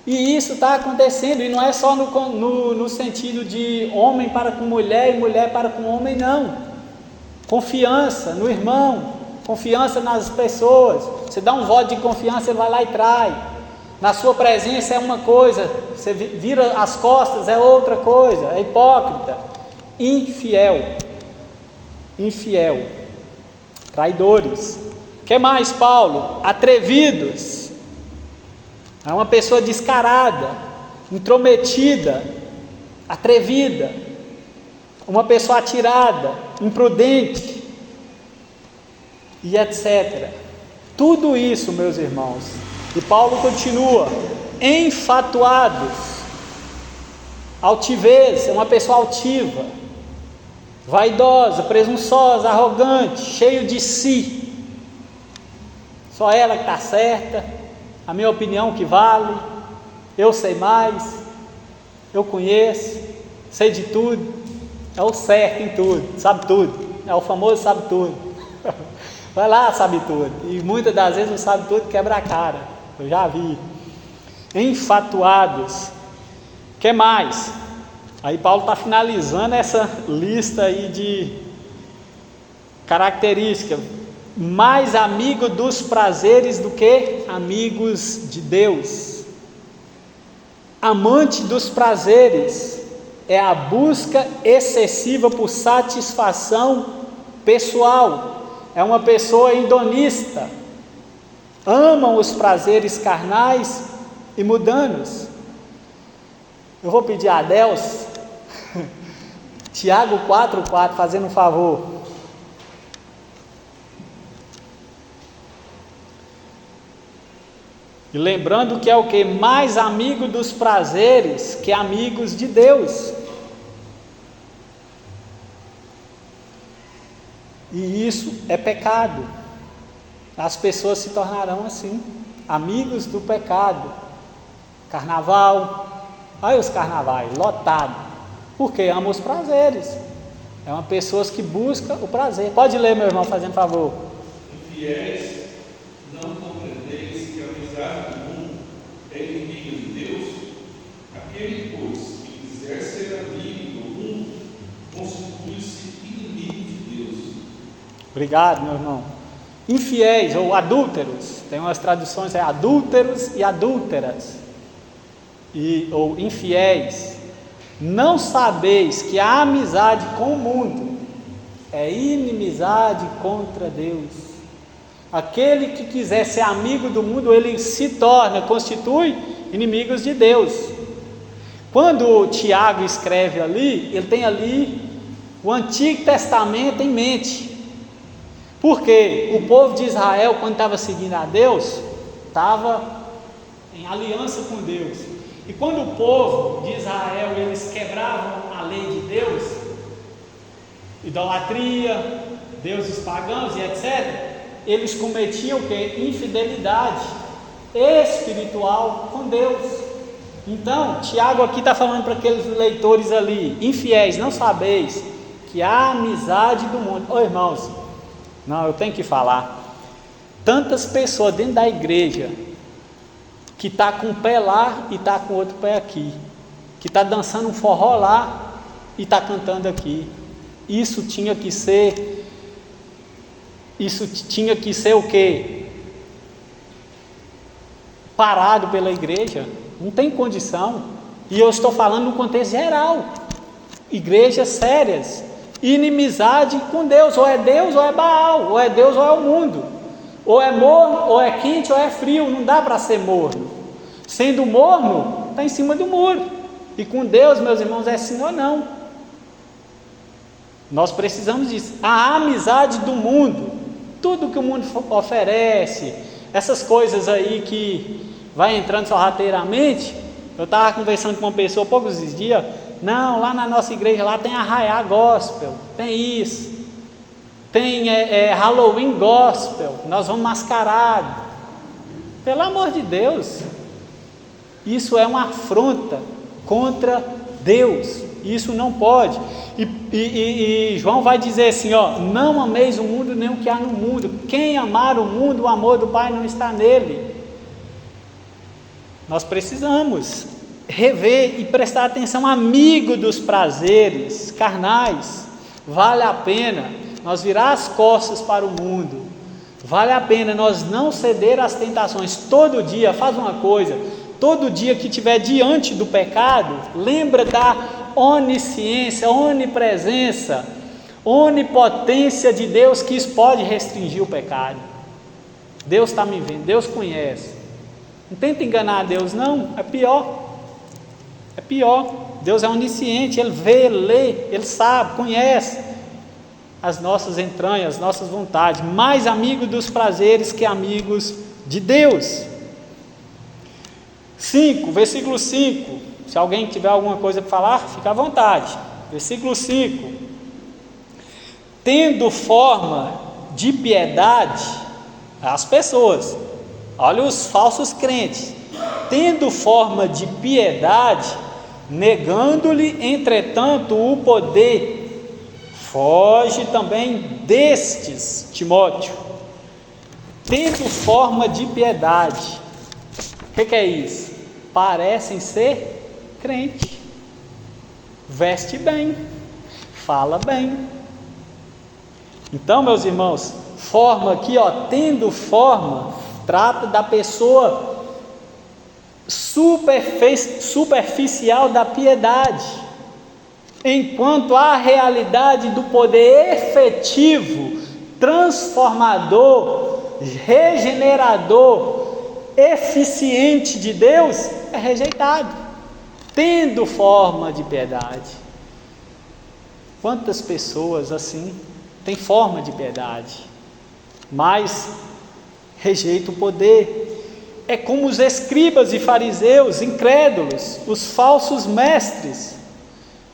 E isso está acontecendo, e não é só no sentido de homem para com mulher e mulher para com homem, não. Confiança no irmão, confiança nas pessoas. Você dá um voto de confiança, ele vai lá e trai. Na sua presença é uma coisa, você vira as costas é outra coisa, é hipócrita, infiel, traidores. O que mais, Paulo? Atrevidos. É uma pessoa descarada, intrometida, atrevida, uma pessoa atirada, imprudente, e etc. Tudo isso, meus irmãos. E Paulo continua: enfatuados, altivez, é uma pessoa altiva, vaidosa, presunçosa, arrogante, cheio de si. Só ela que está certa, a minha opinião que vale, eu sei mais, eu conheço, sei de tudo, é o certo em tudo, sabe tudo, é o famoso sabe tudo. Vai lá, sabe tudo, e muitas das vezes o sabe tudo quebra a cara, eu já vi. Enfatuados. O que mais? Aí Paulo está finalizando essa lista aí de características. Mais amigo dos prazeres do que amigos de Deus. Amante dos prazeres é a busca excessiva por satisfação pessoal. É uma pessoa hedonista. Amam os prazeres carnais e mundanos. Eu vou pedir a Deus Tiago 4,4, fazendo um favor. E lembrando que é o que? Mais amigo dos prazeres que amigos de Deus. E isso é pecado. As pessoas se tornarão assim, amigos do pecado. Carnaval, olha os carnavais, lotado. Porque ama os prazeres. É uma pessoa que busca o prazer. Pode ler, meu irmão, fazendo favor. Infiéis, não compreendeis que a amizade do mundo é inimiga de Deus? Aquele, pois, que quiser ser amigo do mundo, constitui-se inimigo de Deus. Obrigado, meu irmão. Infiéis ou adúlteros, tem umas traduções, adúlteros e adúlteras, ou infiéis. Não sabeis que a amizade com o mundo é inimizade contra Deus. Aquele que quiser ser amigo do mundo, ele constitui inimigos de Deus. Quando Tiago escreve ali, ele tem ali o Antigo Testamento em mente. Porque o povo de Israel, quando estava seguindo a Deus, estava em aliança com Deus. E quando o povo de Israel, eles quebravam a lei de Deus, idolatria, deuses pagãos e etc., eles cometiam o quê? Infidelidade espiritual com Deus. Então, Tiago aqui está falando para aqueles leitores ali, infiéis, não sabeis que a amizade do mundo... Ô irmãos, não, eu tenho que falar. Tantas pessoas dentro da igreja que está com um pé lá e está com o outro pé aqui, que está dançando um forró lá e está cantando aqui. Isso tinha que ser o quê? Parado pela igreja. Não tem condição. E eu estou falando no contexto geral. Igrejas sérias. Inimizade com Deus, ou é Baal, ou é Deus ou é o mundo, ou é morno, ou é quente, ou é frio. Não dá para ser morno. Sendo morno, está em cima do muro. E com Deus, meus irmãos, é sim ou não. Nós precisamos disso. A amizade do mundo, tudo que o mundo oferece, essas coisas aí que vai entrando sorrateiramente. Eu estava conversando com uma pessoa há poucos dias. Não, lá na nossa igreja lá tem Arraiá Gospel, tem isso, tem Halloween Gospel, nós vamos mascarado. Pelo amor de Deus, isso é uma afronta contra Deus, isso não pode. E João vai dizer assim, não ameis o mundo nem o que há no mundo. Quem amar o mundo, o amor do Pai não está nele. Nós precisamos rever e prestar atenção, amigo dos prazeres carnais. Vale a pena nós virar as costas para o mundo, vale a pena nós não ceder às tentações. Todo dia, faz uma coisa, todo dia que estiver diante do pecado, lembra da onisciência, onipresença, onipotência de Deus, que isso pode restringir o pecado. Deus está me vendo, Deus conhece. Não tenta enganar a Deus, não, é pior. É pior. Deus é onisciente, Ele vê, Ele lê, Ele sabe, conhece as nossas entranhas, as nossas vontades. Mais amigo dos prazeres que amigos de Deus. 5, versículo 5. Se alguém tiver alguma coisa para falar, fica à vontade. Versículo 5. Tendo forma de piedade, as pessoas, olha os falsos crentes, tendo forma de piedade, negando-lhe, entretanto, o poder. Foge também destes, Timóteo. Tendo forma de piedade. O que é isso? Parecem ser crente. Veste bem, fala bem. Então, meus irmãos, forma aqui, tendo forma, trata da pessoa superficial da piedade, enquanto a realidade do poder efetivo, transformador, regenerador, eficiente de Deus é rejeitado. Tendo forma de piedade. Quantas pessoas assim têm forma de piedade, mas rejeitam o poder? É como os escribas e fariseus incrédulos, os falsos mestres.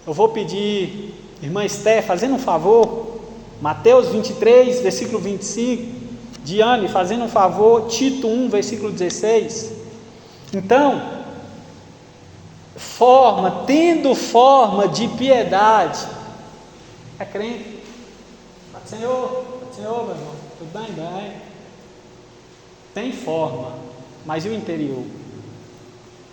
Eu vou pedir, irmã Esther, fazendo um favor, Mateus 23, versículo 25, Diane, fazendo um favor, Tito 1, versículo 16. Então, tendo forma de piedade, é crente. Senhor, meu irmão, tudo bem? Bem. Tem forma, mas e o interior?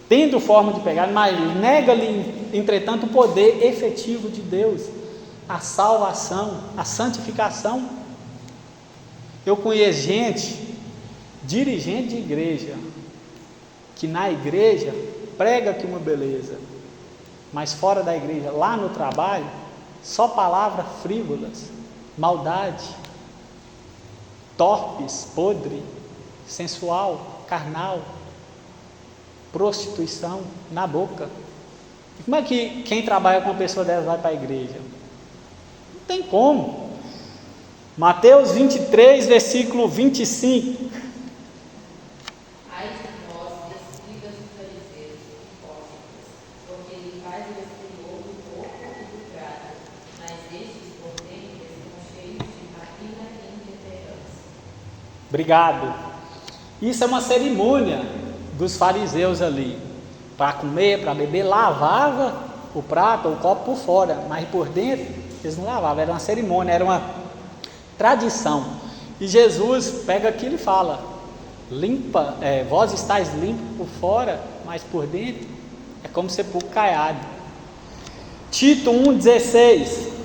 Tendo forma de piedade, mas nega-lhe, entretanto, o poder efetivo de Deus, a salvação, a santificação. Eu conheço gente, dirigente de igreja, que na igreja prega que uma beleza, mas fora da igreja, lá no trabalho, só palavras frívolas, maldade, torpes, podre, sensual, carnal, prostituição na boca. E como é que quem trabalha com uma pessoa dessa vai para a igreja? Não tem como. Mateus 23, versículo 25. Ai de nós, escribas e fariseus, hipócritas, porque ele faz o exterior do corpo e do trato, mas estes por dentro estão cheios de rapina e intemperança. Obrigado. Isso é uma cerimônia dos fariseus ali. Para comer, para beber, lavava o prato ou o copo por fora, mas por dentro eles não lavavam. Era uma cerimônia, era uma tradição. E Jesus pega aquilo e fala: limpa, vós estáis limpos por fora, mas por dentro é como sepulcro caiado. Tito 1,16.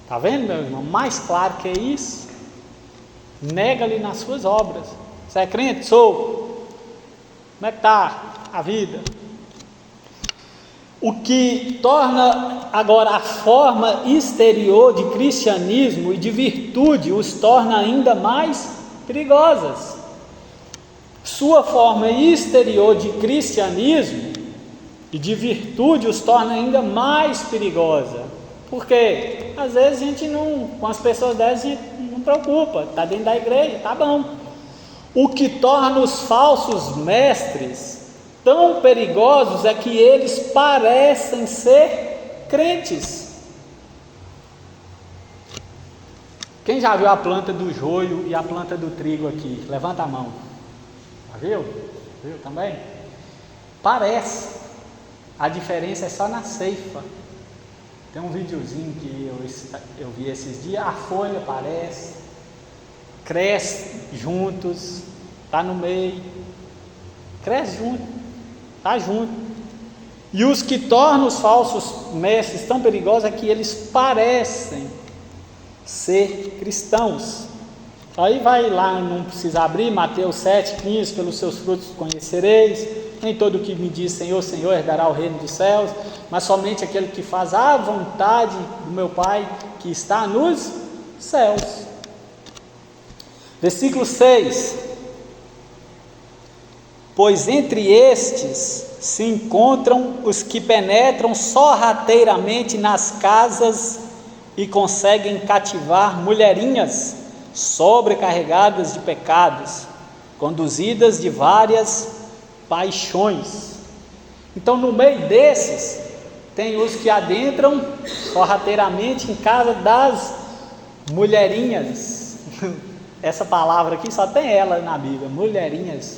Está vendo, meu irmão? Mais claro que isso. Nega-lhe nas suas obras. Você é crente? Sou. Como é que está a vida? O que torna agora a forma exterior de cristianismo e de virtude os torna ainda mais perigosas. Sua forma exterior de cristianismo e de virtude os torna ainda mais perigosa. Porque às vezes a gente não, com as pessoas dessas a gente não preocupa, está dentro da igreja, tá bom. O que torna os falsos mestres tão perigosos é que eles parecem ser crentes. Quem já viu a planta do joio e a planta do trigo aqui? Levanta a mão. Já viu? Viu também? Parece. A diferença é só na ceifa. Tem um videozinho que eu vi esses dias, a folha aparece, cresce juntos, está no meio, cresce junto, está junto. E os que tornam os falsos mestres tão perigosos é que eles parecem ser cristãos. Aí vai lá, não precisa abrir, Mateus 7,15, pelos seus frutos conhecereis. Nem todo o que me diz Senhor, Senhor herdará o reino dos céus, mas somente aquele que faz a vontade do meu Pai que está nos céus. Versículo 6. Pois entre estes se encontram os que penetram sorrateiramente nas casas e conseguem cativar mulherinhas sobrecarregadas de pecados, conduzidas de várias paixões. Então, no meio desses, tem os que adentram sorrateiramente em casa das mulherinhas. Essa palavra aqui só tem ela na Bíblia, mulherinhas.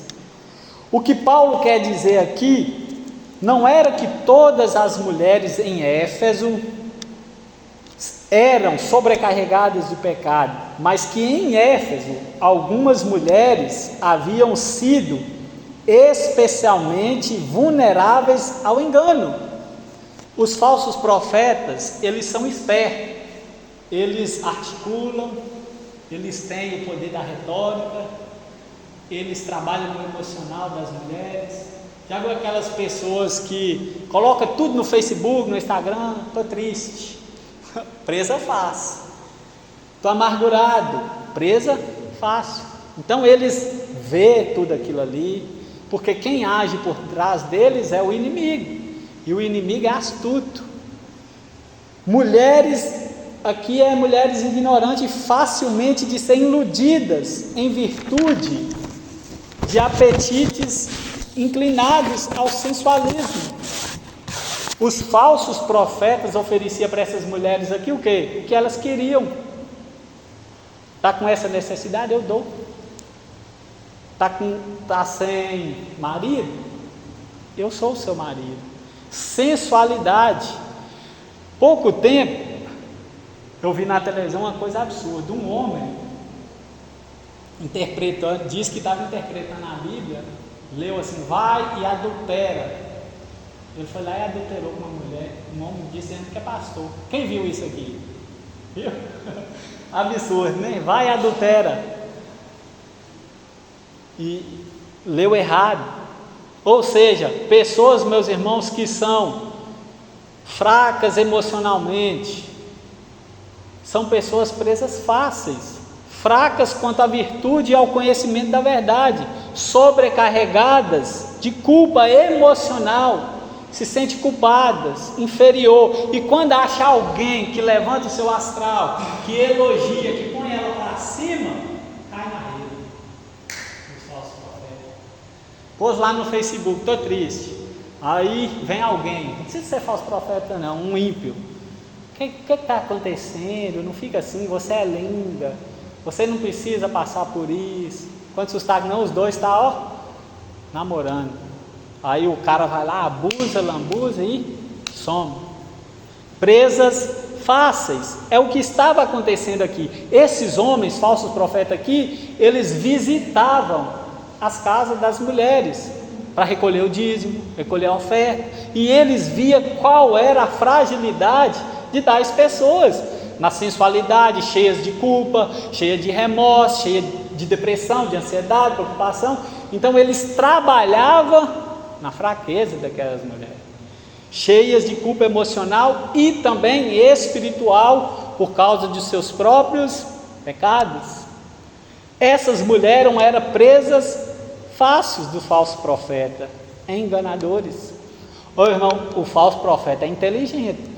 O que Paulo quer dizer aqui não era que todas as mulheres em Éfeso eram sobrecarregadas de pecado, mas que em Éfeso algumas mulheres haviam sido especialmente vulneráveis ao engano. Os falsos profetas, eles são espertos, eles articulam, eles têm o poder da retórica, eles trabalham no emocional das mulheres. Já viu aquelas pessoas que colocam tudo no Facebook, no Instagram? Estou triste, presa fácil. estou amargurado, presa fácil. Então eles vê tudo aquilo ali, porque quem age por trás deles é o inimigo, e o inimigo é astuto. Mulheres, aqui é mulheres ignorantes, facilmente de ser iludidas em virtude de apetites inclinados ao sensualismo. Os falsos profetas ofereciam para essas mulheres aqui o quê? O que elas queriam. Está com essa necessidade? Eu dou. Está sem marido? Eu sou o seu marido. Sensualidade. Pouco tempo, eu vi na televisão uma coisa absurda. Um homem interpretando, diz que estava interpretando a Bíblia, leu assim, vai e adultera. Ele foi lá e adulterou com uma mulher, um homem dizendo que é pastor. Quem viu isso aqui? Viu? Absurdo, né? Vai e adultera. E leu errado. Ou seja, pessoas, meus irmãos, que são fracas emocionalmente, são pessoas presas fáceis, fracas quanto à virtude e ao conhecimento da verdade, sobrecarregadas de culpa emocional, se sente culpadas, inferior, e quando acha alguém que levanta o seu astral, que elogia, que põe ela para cima, cai na rede dos falsos profetas. Pôs lá no Facebook, estou triste, aí vem alguém, não precisa ser falso profeta não, um ímpio, o que está acontecendo? Não fica assim, você é linda, você não precisa passar por isso. Quando se está, não, os dois estão namorando. Aí o cara vai lá, abusa, lambuza e some. Presas fáceis, é o que estava acontecendo aqui. Esses homens, falsos profetas aqui, eles visitavam as casas das mulheres para recolher o dízimo, recolher a oferta, e eles viam qual era a fragilidade de tais pessoas, na sensualidade, cheias de culpa, cheias de remorso, cheias de depressão, de ansiedade, preocupação. Então eles trabalhavam na fraqueza daquelas mulheres, cheias de culpa emocional e também espiritual, por causa de seus próprios pecados. Essas mulheres eram presas fáceis do falso profeta, enganadores. Ô irmão, o falso profeta é inteligente,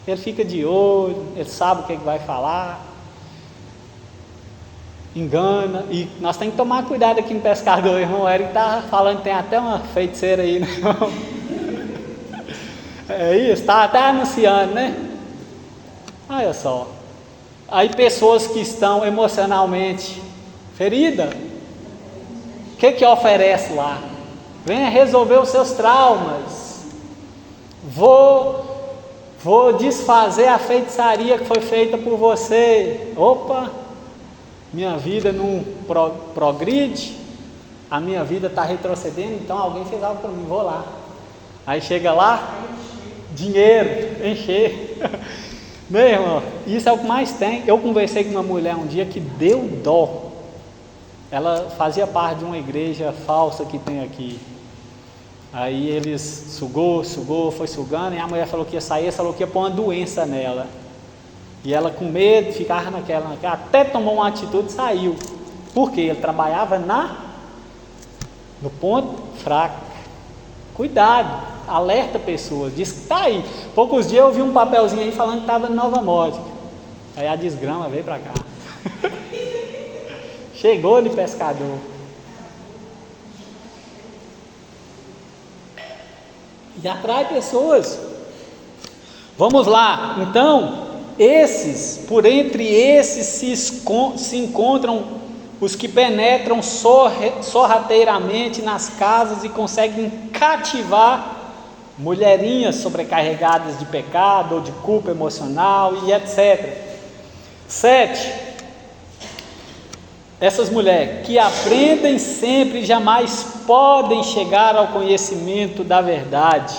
ele fica de olho, ele sabe o que vai falar, engana, e nós temos que tomar cuidado aqui no pescador. O irmão Eric está falando que tem até uma feiticeira aí, né, irmão? É isso, está até anunciando, né? Olha só, aí pessoas que estão emocionalmente feridas, o que oferece lá? Venha resolver os seus traumas, vou desfazer a feitiçaria que foi feita por você. Opa, minha vida não progride, a minha vida está retrocedendo, então alguém fez algo para mim, vou lá. Aí chega lá, dinheiro, encher. Meu irmão, isso é o que mais tem. Eu conversei com uma mulher um dia que deu dó. Ela fazia parte de uma igreja falsa que tem aqui. Aí eles sugou, foi sugando, e a mulher falou que ia sair, falou que ia pôr uma doença nela. E ela com medo, ficava naquela, até tomou uma atitude e saiu. Por quê? Ele trabalhava no ponto fraco. Cuidado, alerta pessoas, diz que está aí. Poucos dias eu vi um papelzinho aí falando que estava em Nova Módica. Aí a desgrama veio para cá. Chegou de pescador. E atrai pessoas. Vamos lá, então, por entre esses se encontram os que penetram sorrateiramente nas casas e conseguem cativar mulherinhas sobrecarregadas de pecado ou de culpa emocional e etc. 7. Essas mulheres que aprendem sempre e jamais podem chegar ao conhecimento da verdade.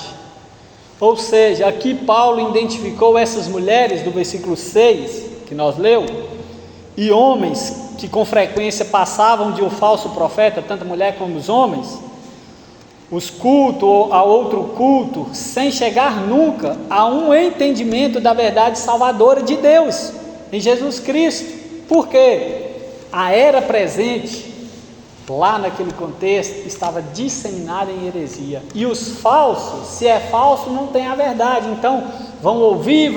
Ou seja, aqui Paulo identificou essas mulheres do versículo 6, que nós leu, e homens que com frequência passavam de um falso profeta, tanto mulher como os homens, os cultos a outro culto, sem chegar nunca a um entendimento da verdade salvadora de Deus. em Jesus Cristo. Por quê? A era presente, lá naquele contexto, estava disseminada em heresia. E os falsos, se é falso, não tem a verdade. Então, vão ouvir,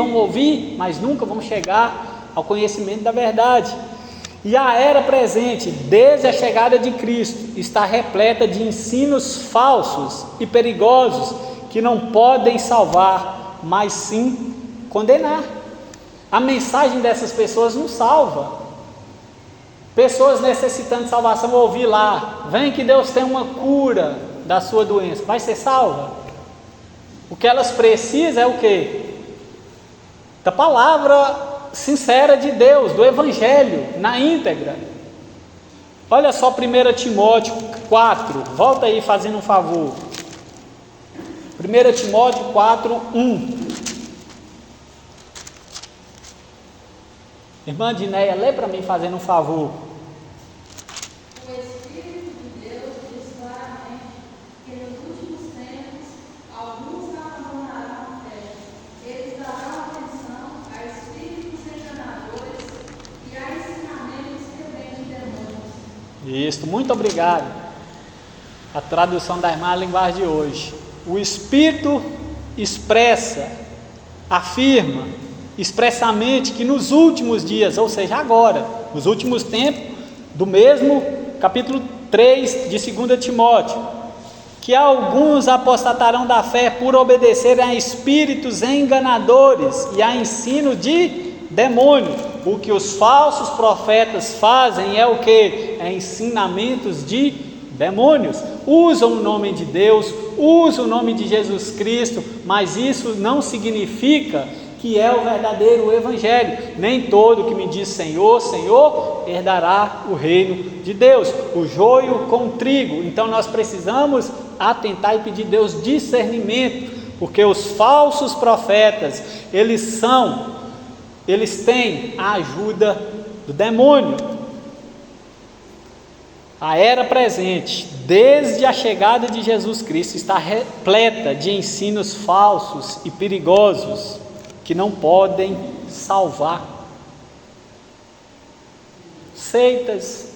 mas nunca vão chegar ao conhecimento da verdade. E a era presente, desde a chegada de Cristo, está repleta de ensinos falsos e perigosos que não podem salvar, mas sim condenar. A mensagem dessas pessoas não salva. Pessoas necessitando de salvação, ouvir lá, vem que Deus tem uma cura da sua doença, vai ser salva? O que elas precisam é o quê? Da palavra sincera de Deus, do Evangelho, na íntegra. Olha só 1 Timóteo 4, volta aí fazendo um favor. 1 Timóteo 4, 1. Irmã Dinéia, lê para mim fazendo um favor. O Espírito de Deus diz claramente que nos últimos tempos alguns abandonarão a fé. Eles darão atenção a espíritos enganadores e a ensinamentos que vêm de demônios. Isso, muito obrigado. A tradução da irmã é a linguagem de hoje. O Espírito expressa, afirma expressamente que nos últimos dias, ou seja, agora, nos últimos tempos, do mesmo capítulo 3 de 2 Timóteo, que alguns apostatarão da fé por obedecerem a espíritos enganadores e a ensino de demônio. O que os falsos profetas fazem é o que? É ensinamentos de demônios. Usam o nome de Deus, usam o nome de Jesus Cristo, mas isso não significa que é o verdadeiro Evangelho. Nem todo que me diz Senhor, Senhor, herdará o reino de Deus. O joio com o trigo. Então nós precisamos atentar e pedir a Deus discernimento, porque os falsos profetas, eles têm a ajuda do demônio. A era presente, desde a chegada de Jesus Cristo, está repleta de ensinos falsos e perigosos, que não podem salvar. Seitas,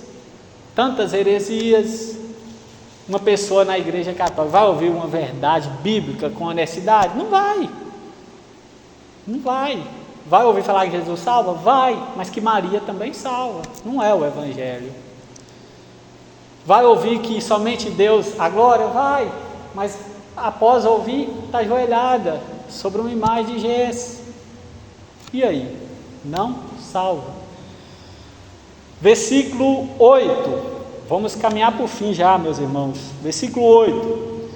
tantas heresias. Uma pessoa na igreja católica vai ouvir uma verdade bíblica com honestidade? Não vai. Não vai. Vai ouvir falar que Jesus salva? Vai, mas que Maria também salva. Não é o Evangelho. Vai ouvir que somente Deus, a glória? Vai, mas após ouvir, está ajoelhada sobre uma imagem de gesso. E aí? Não salva. Versículo 8. Vamos caminhar para o fim já, meus irmãos. Versículo 8.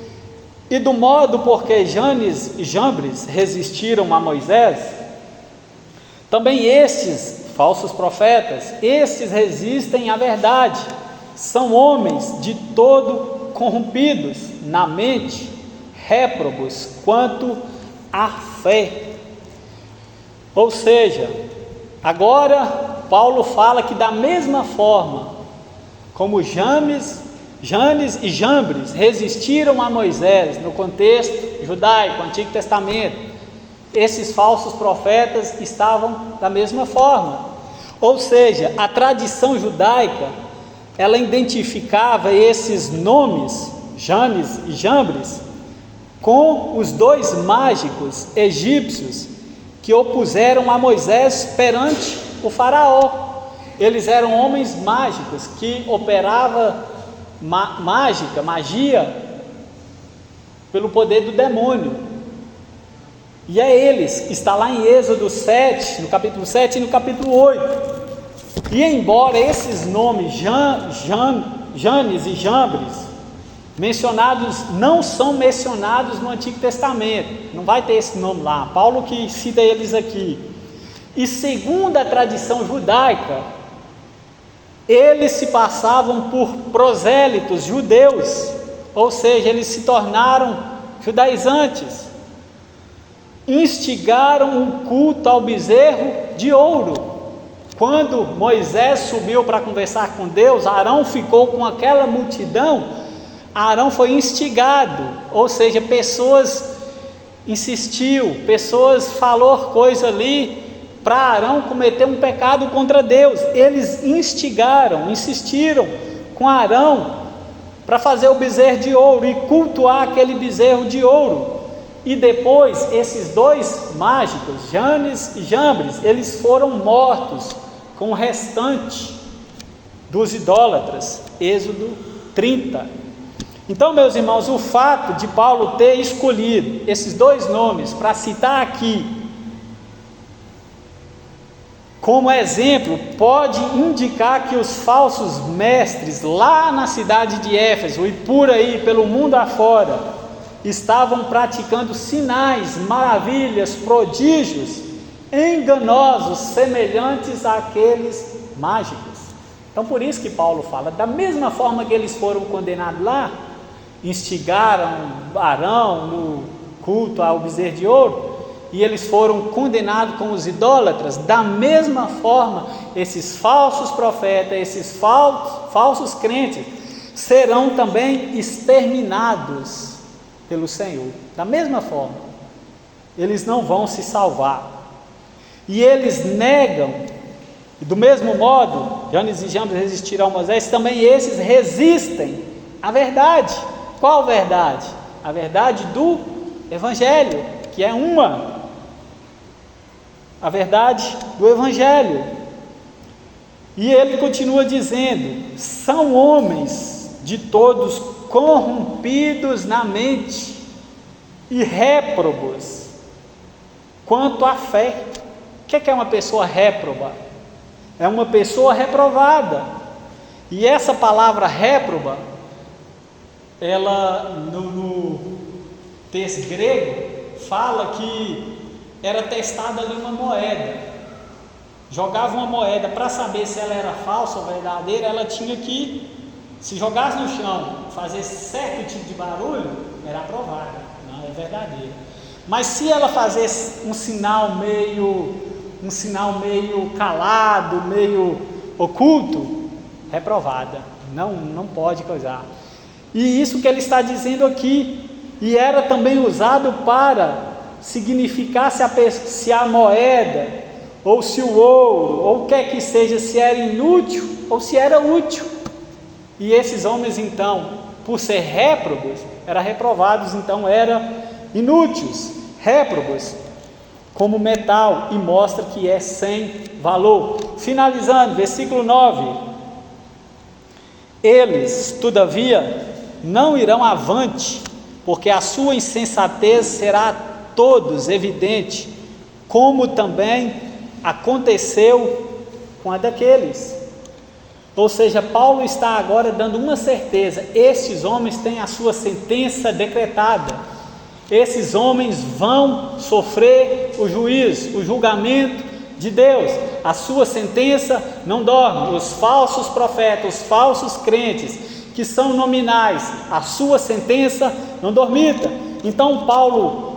E do modo porque Janes e Jambres resistiram a Moisés, também estes falsos profetas, estes resistem à verdade. São homens de todo corrompidos na mente, réprobos quanto à fé. Ou seja, agora Paulo fala que da mesma forma como Janes e Jambres resistiram a Moisés no contexto judaico, Antigo Testamento, esses falsos profetas estavam da mesma forma. Ou seja, a tradição judaica, ela identificava esses nomes, Janes e Jambres, com os dois mágicos egípcios que opuseram a Moisés perante o faraó. Eles eram homens mágicos que operavam magia, pelo poder do demônio. E é eles, está lá em Êxodo 7, no capítulo 7 e no capítulo 8. E embora esses nomes, Janes e Jambres, mencionados, não são mencionados no Antigo Testamento, não vai ter esse nome lá, Paulo que cita eles aqui. E segundo a tradição judaica, eles se passavam por prosélitos judeus, ou seja, eles se tornaram judaizantes, instigaram um culto ao bezerro de ouro. Quando Moisés subiu para conversar com Deus, Arão ficou com aquela multidão. Arão foi instigado, ou seja, pessoas insistiu, pessoas falou coisa ali para Arão cometer um pecado contra Deus. Eles insistiram com Arão para fazer o bezerro de ouro e cultuar aquele bezerro de ouro. E depois, esses dois mágicos, Janes e Jambres, eles foram mortos com o restante dos idólatras. Êxodo 30. Então, meus irmãos, o fato de Paulo ter escolhido esses dois nomes para citar aqui como exemplo, pode indicar que os falsos mestres lá na cidade de Éfeso e por aí pelo mundo afora estavam praticando sinais, maravilhas, prodígios enganosos, semelhantes àqueles mágicos. Então, por isso que Paulo fala, da mesma forma que eles foram condenados lá, instigaram Arão no culto ao bezerro de ouro, e eles foram condenados com os idólatras, da mesma forma, esses falsos profetas, esses falsos crentes, serão também exterminados pelo Senhor, da mesma forma, eles não vão se salvar, e eles negam, e do mesmo modo, Janes e Jambres resistiram a Moisés, também esses resistem à verdade. Qual verdade? A verdade do Evangelho, que é a verdade do Evangelho. E ele continua dizendo, são homens de todos corrompidos na mente e réprobos quanto à fé. O que é uma pessoa réproba? É uma pessoa reprovada. E essa palavra réproba, ela no texto grego fala que era testada ali uma moeda, jogava uma moeda para saber se ela era falsa ou verdadeira, ela tinha que, se jogasse no chão, fazer certo tipo de barulho, era aprovada, não é verdadeira. Mas se ela fazesse um sinal meio calado, meio oculto, reprovada, não pode coisar. E isso que ele está dizendo aqui, e era também usado para significar se a moeda, ou se o ouro, ou o que é que seja, se era inútil ou se era útil. E esses homens então, por ser réprobos, eram reprovados, então eram inúteis, réprobos, como metal, e mostra que é sem valor. Finalizando, versículo 9: eles, todavia, não irão avante, porque a sua insensatez será a todos evidente, como também aconteceu com a daqueles. Ou seja, Paulo está agora dando uma certeza: esses homens têm a sua sentença decretada, esses homens vão sofrer o juízo, o julgamento de Deus, a sua sentença não dorme. Os falsos profetas, os falsos crentes, que são nominais, a sua sentença não dormita. Então Paulo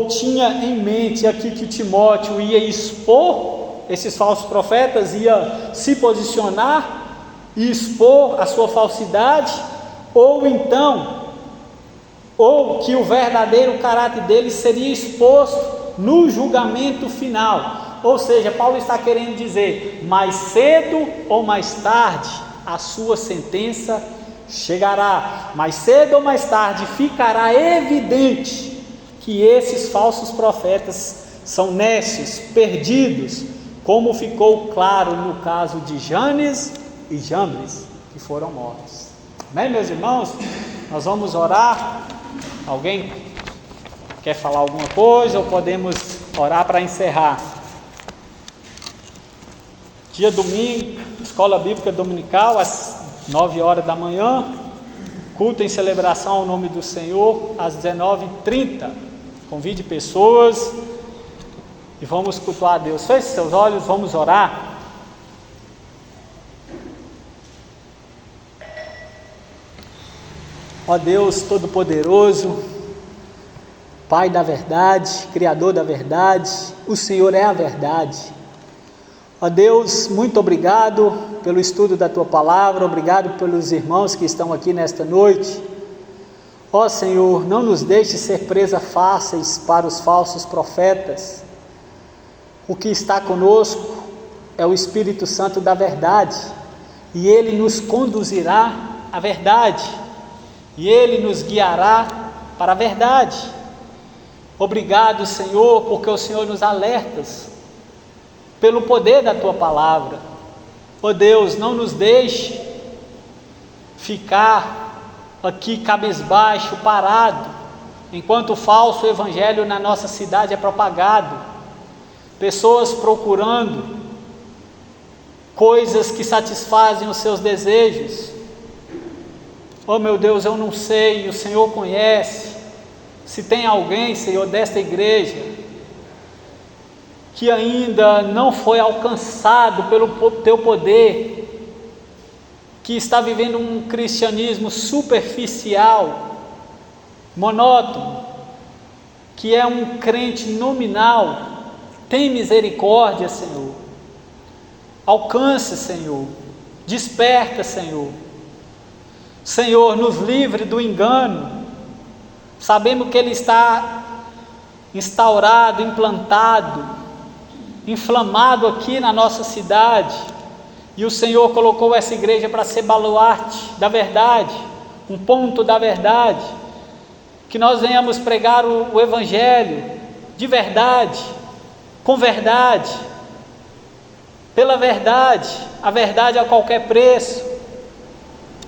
tinha em mente aqui que Timóteo ia expor esses falsos profetas, ia se posicionar e expor a sua falsidade, ou que o verdadeiro caráter deles seria exposto no julgamento final. Ou seja, Paulo está querendo dizer, mais cedo ou mais tarde a sua sentença chegará, mais cedo ou mais tarde ficará evidente que esses falsos profetas são nécios, perdidos, como ficou claro no caso de Janes e Jambres, que foram mortos. Amém, meus irmãos? Nós vamos orar. Alguém quer falar alguma coisa ou podemos orar para encerrar? Dia domingo, escola bíblica dominical, às 9 horas da manhã, culto em celebração ao nome do Senhor, às 19h30. Convide pessoas e vamos cultuar a Deus. Feche seus olhos, vamos orar. Ó Deus Todo-Poderoso, Pai da verdade, Criador da verdade, o Senhor é a verdade. Ó Deus, muito obrigado pelo estudo da Tua Palavra, obrigado pelos irmãos que estão aqui nesta noite. Ó Senhor, não nos deixe ser presa fáceis para os falsos profetas. O que está conosco é o Espírito Santo da verdade, e Ele nos conduzirá à verdade, e Ele nos guiará para a verdade. Obrigado, Senhor, porque o Senhor nos alertas pelo poder da Tua palavra. Ó Deus, não nos deixe ficar aqui cabisbaixo, parado, enquanto o falso evangelho na nossa cidade é propagado, pessoas procurando coisas que satisfazem os seus desejos. Oh meu Deus, eu não sei, o Senhor conhece, se tem alguém, Senhor, desta igreja, que ainda não foi alcançado pelo Teu poder, que está vivendo um cristianismo superficial, monótono, que é um crente nominal, tem misericórdia, Senhor. Alcance, Senhor. Desperta, Senhor. Senhor, nos livre do engano. Sabemos que ele está instaurado, implantado, inflamado aqui na nossa cidade. E o Senhor colocou essa igreja para ser baluarte da verdade, um ponto da verdade. Que nós venhamos pregar o Evangelho de verdade, com verdade, pela verdade, a verdade a qualquer preço,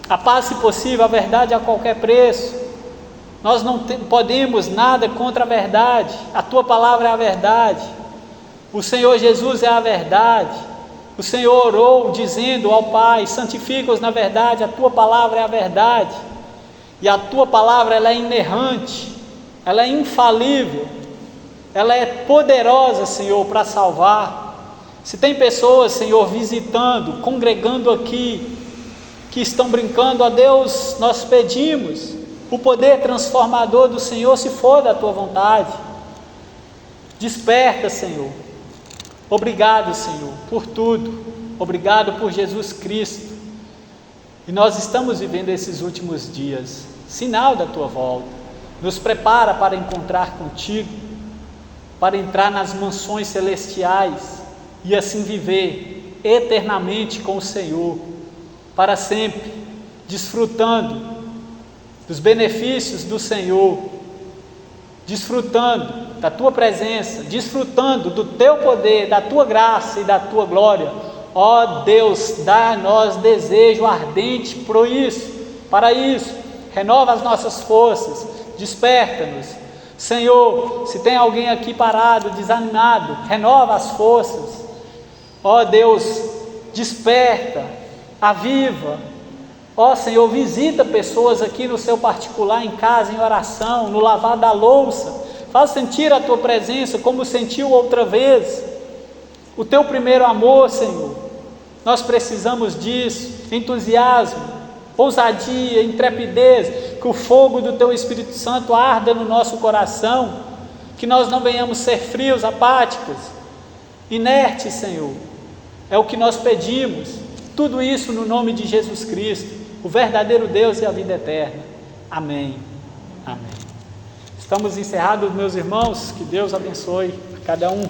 a paz se possível, a verdade a qualquer preço. Nós não podemos nada contra a verdade, a Tua palavra é a verdade, o Senhor Jesus é a verdade. O Senhor orou dizendo ao Pai: santifica-os na verdade, a Tua palavra é a verdade. E a Tua palavra, ela é inerrante, ela é infalível, ela é poderosa, Senhor, para salvar. Se tem pessoas, Senhor, visitando, congregando aqui, que estão brincando, ó Deus, nós pedimos o poder transformador do Senhor, se for da Tua vontade. Desperta, Senhor. Obrigado, Senhor, por tudo. Obrigado por Jesus Cristo. E nós estamos vivendo esses últimos dias, sinal da Tua volta. Nos prepara para encontrar contigo, para entrar nas mansões celestiais e assim viver eternamente com o Senhor, para sempre, desfrutando dos benefícios do Senhor, desfrutando da Tua presença, desfrutando do Teu poder, da Tua graça e da Tua glória. Ó Deus, dá a nós desejo ardente para isso, renova as nossas forças, desperta-nos. Senhor, se tem alguém aqui parado, desanimado, renova as forças. Ó Deus, desperta, aviva. Ó Senhor, visita pessoas aqui no seu particular, em casa, em oração, no lavar da louça. Faz sentir a Tua presença como sentiu outra vez, o Teu primeiro amor, Senhor. Nós precisamos disso, entusiasmo, ousadia, intrepidez, que o fogo do Teu Espírito Santo arda no nosso coração, que nós não venhamos ser frios, apáticos, inertes, Senhor. É o que nós pedimos, tudo isso no nome de Jesus Cristo, o verdadeiro Deus e a vida eterna. Amém. Amém. Estamos encerrados, meus irmãos, que Deus abençoe cada um.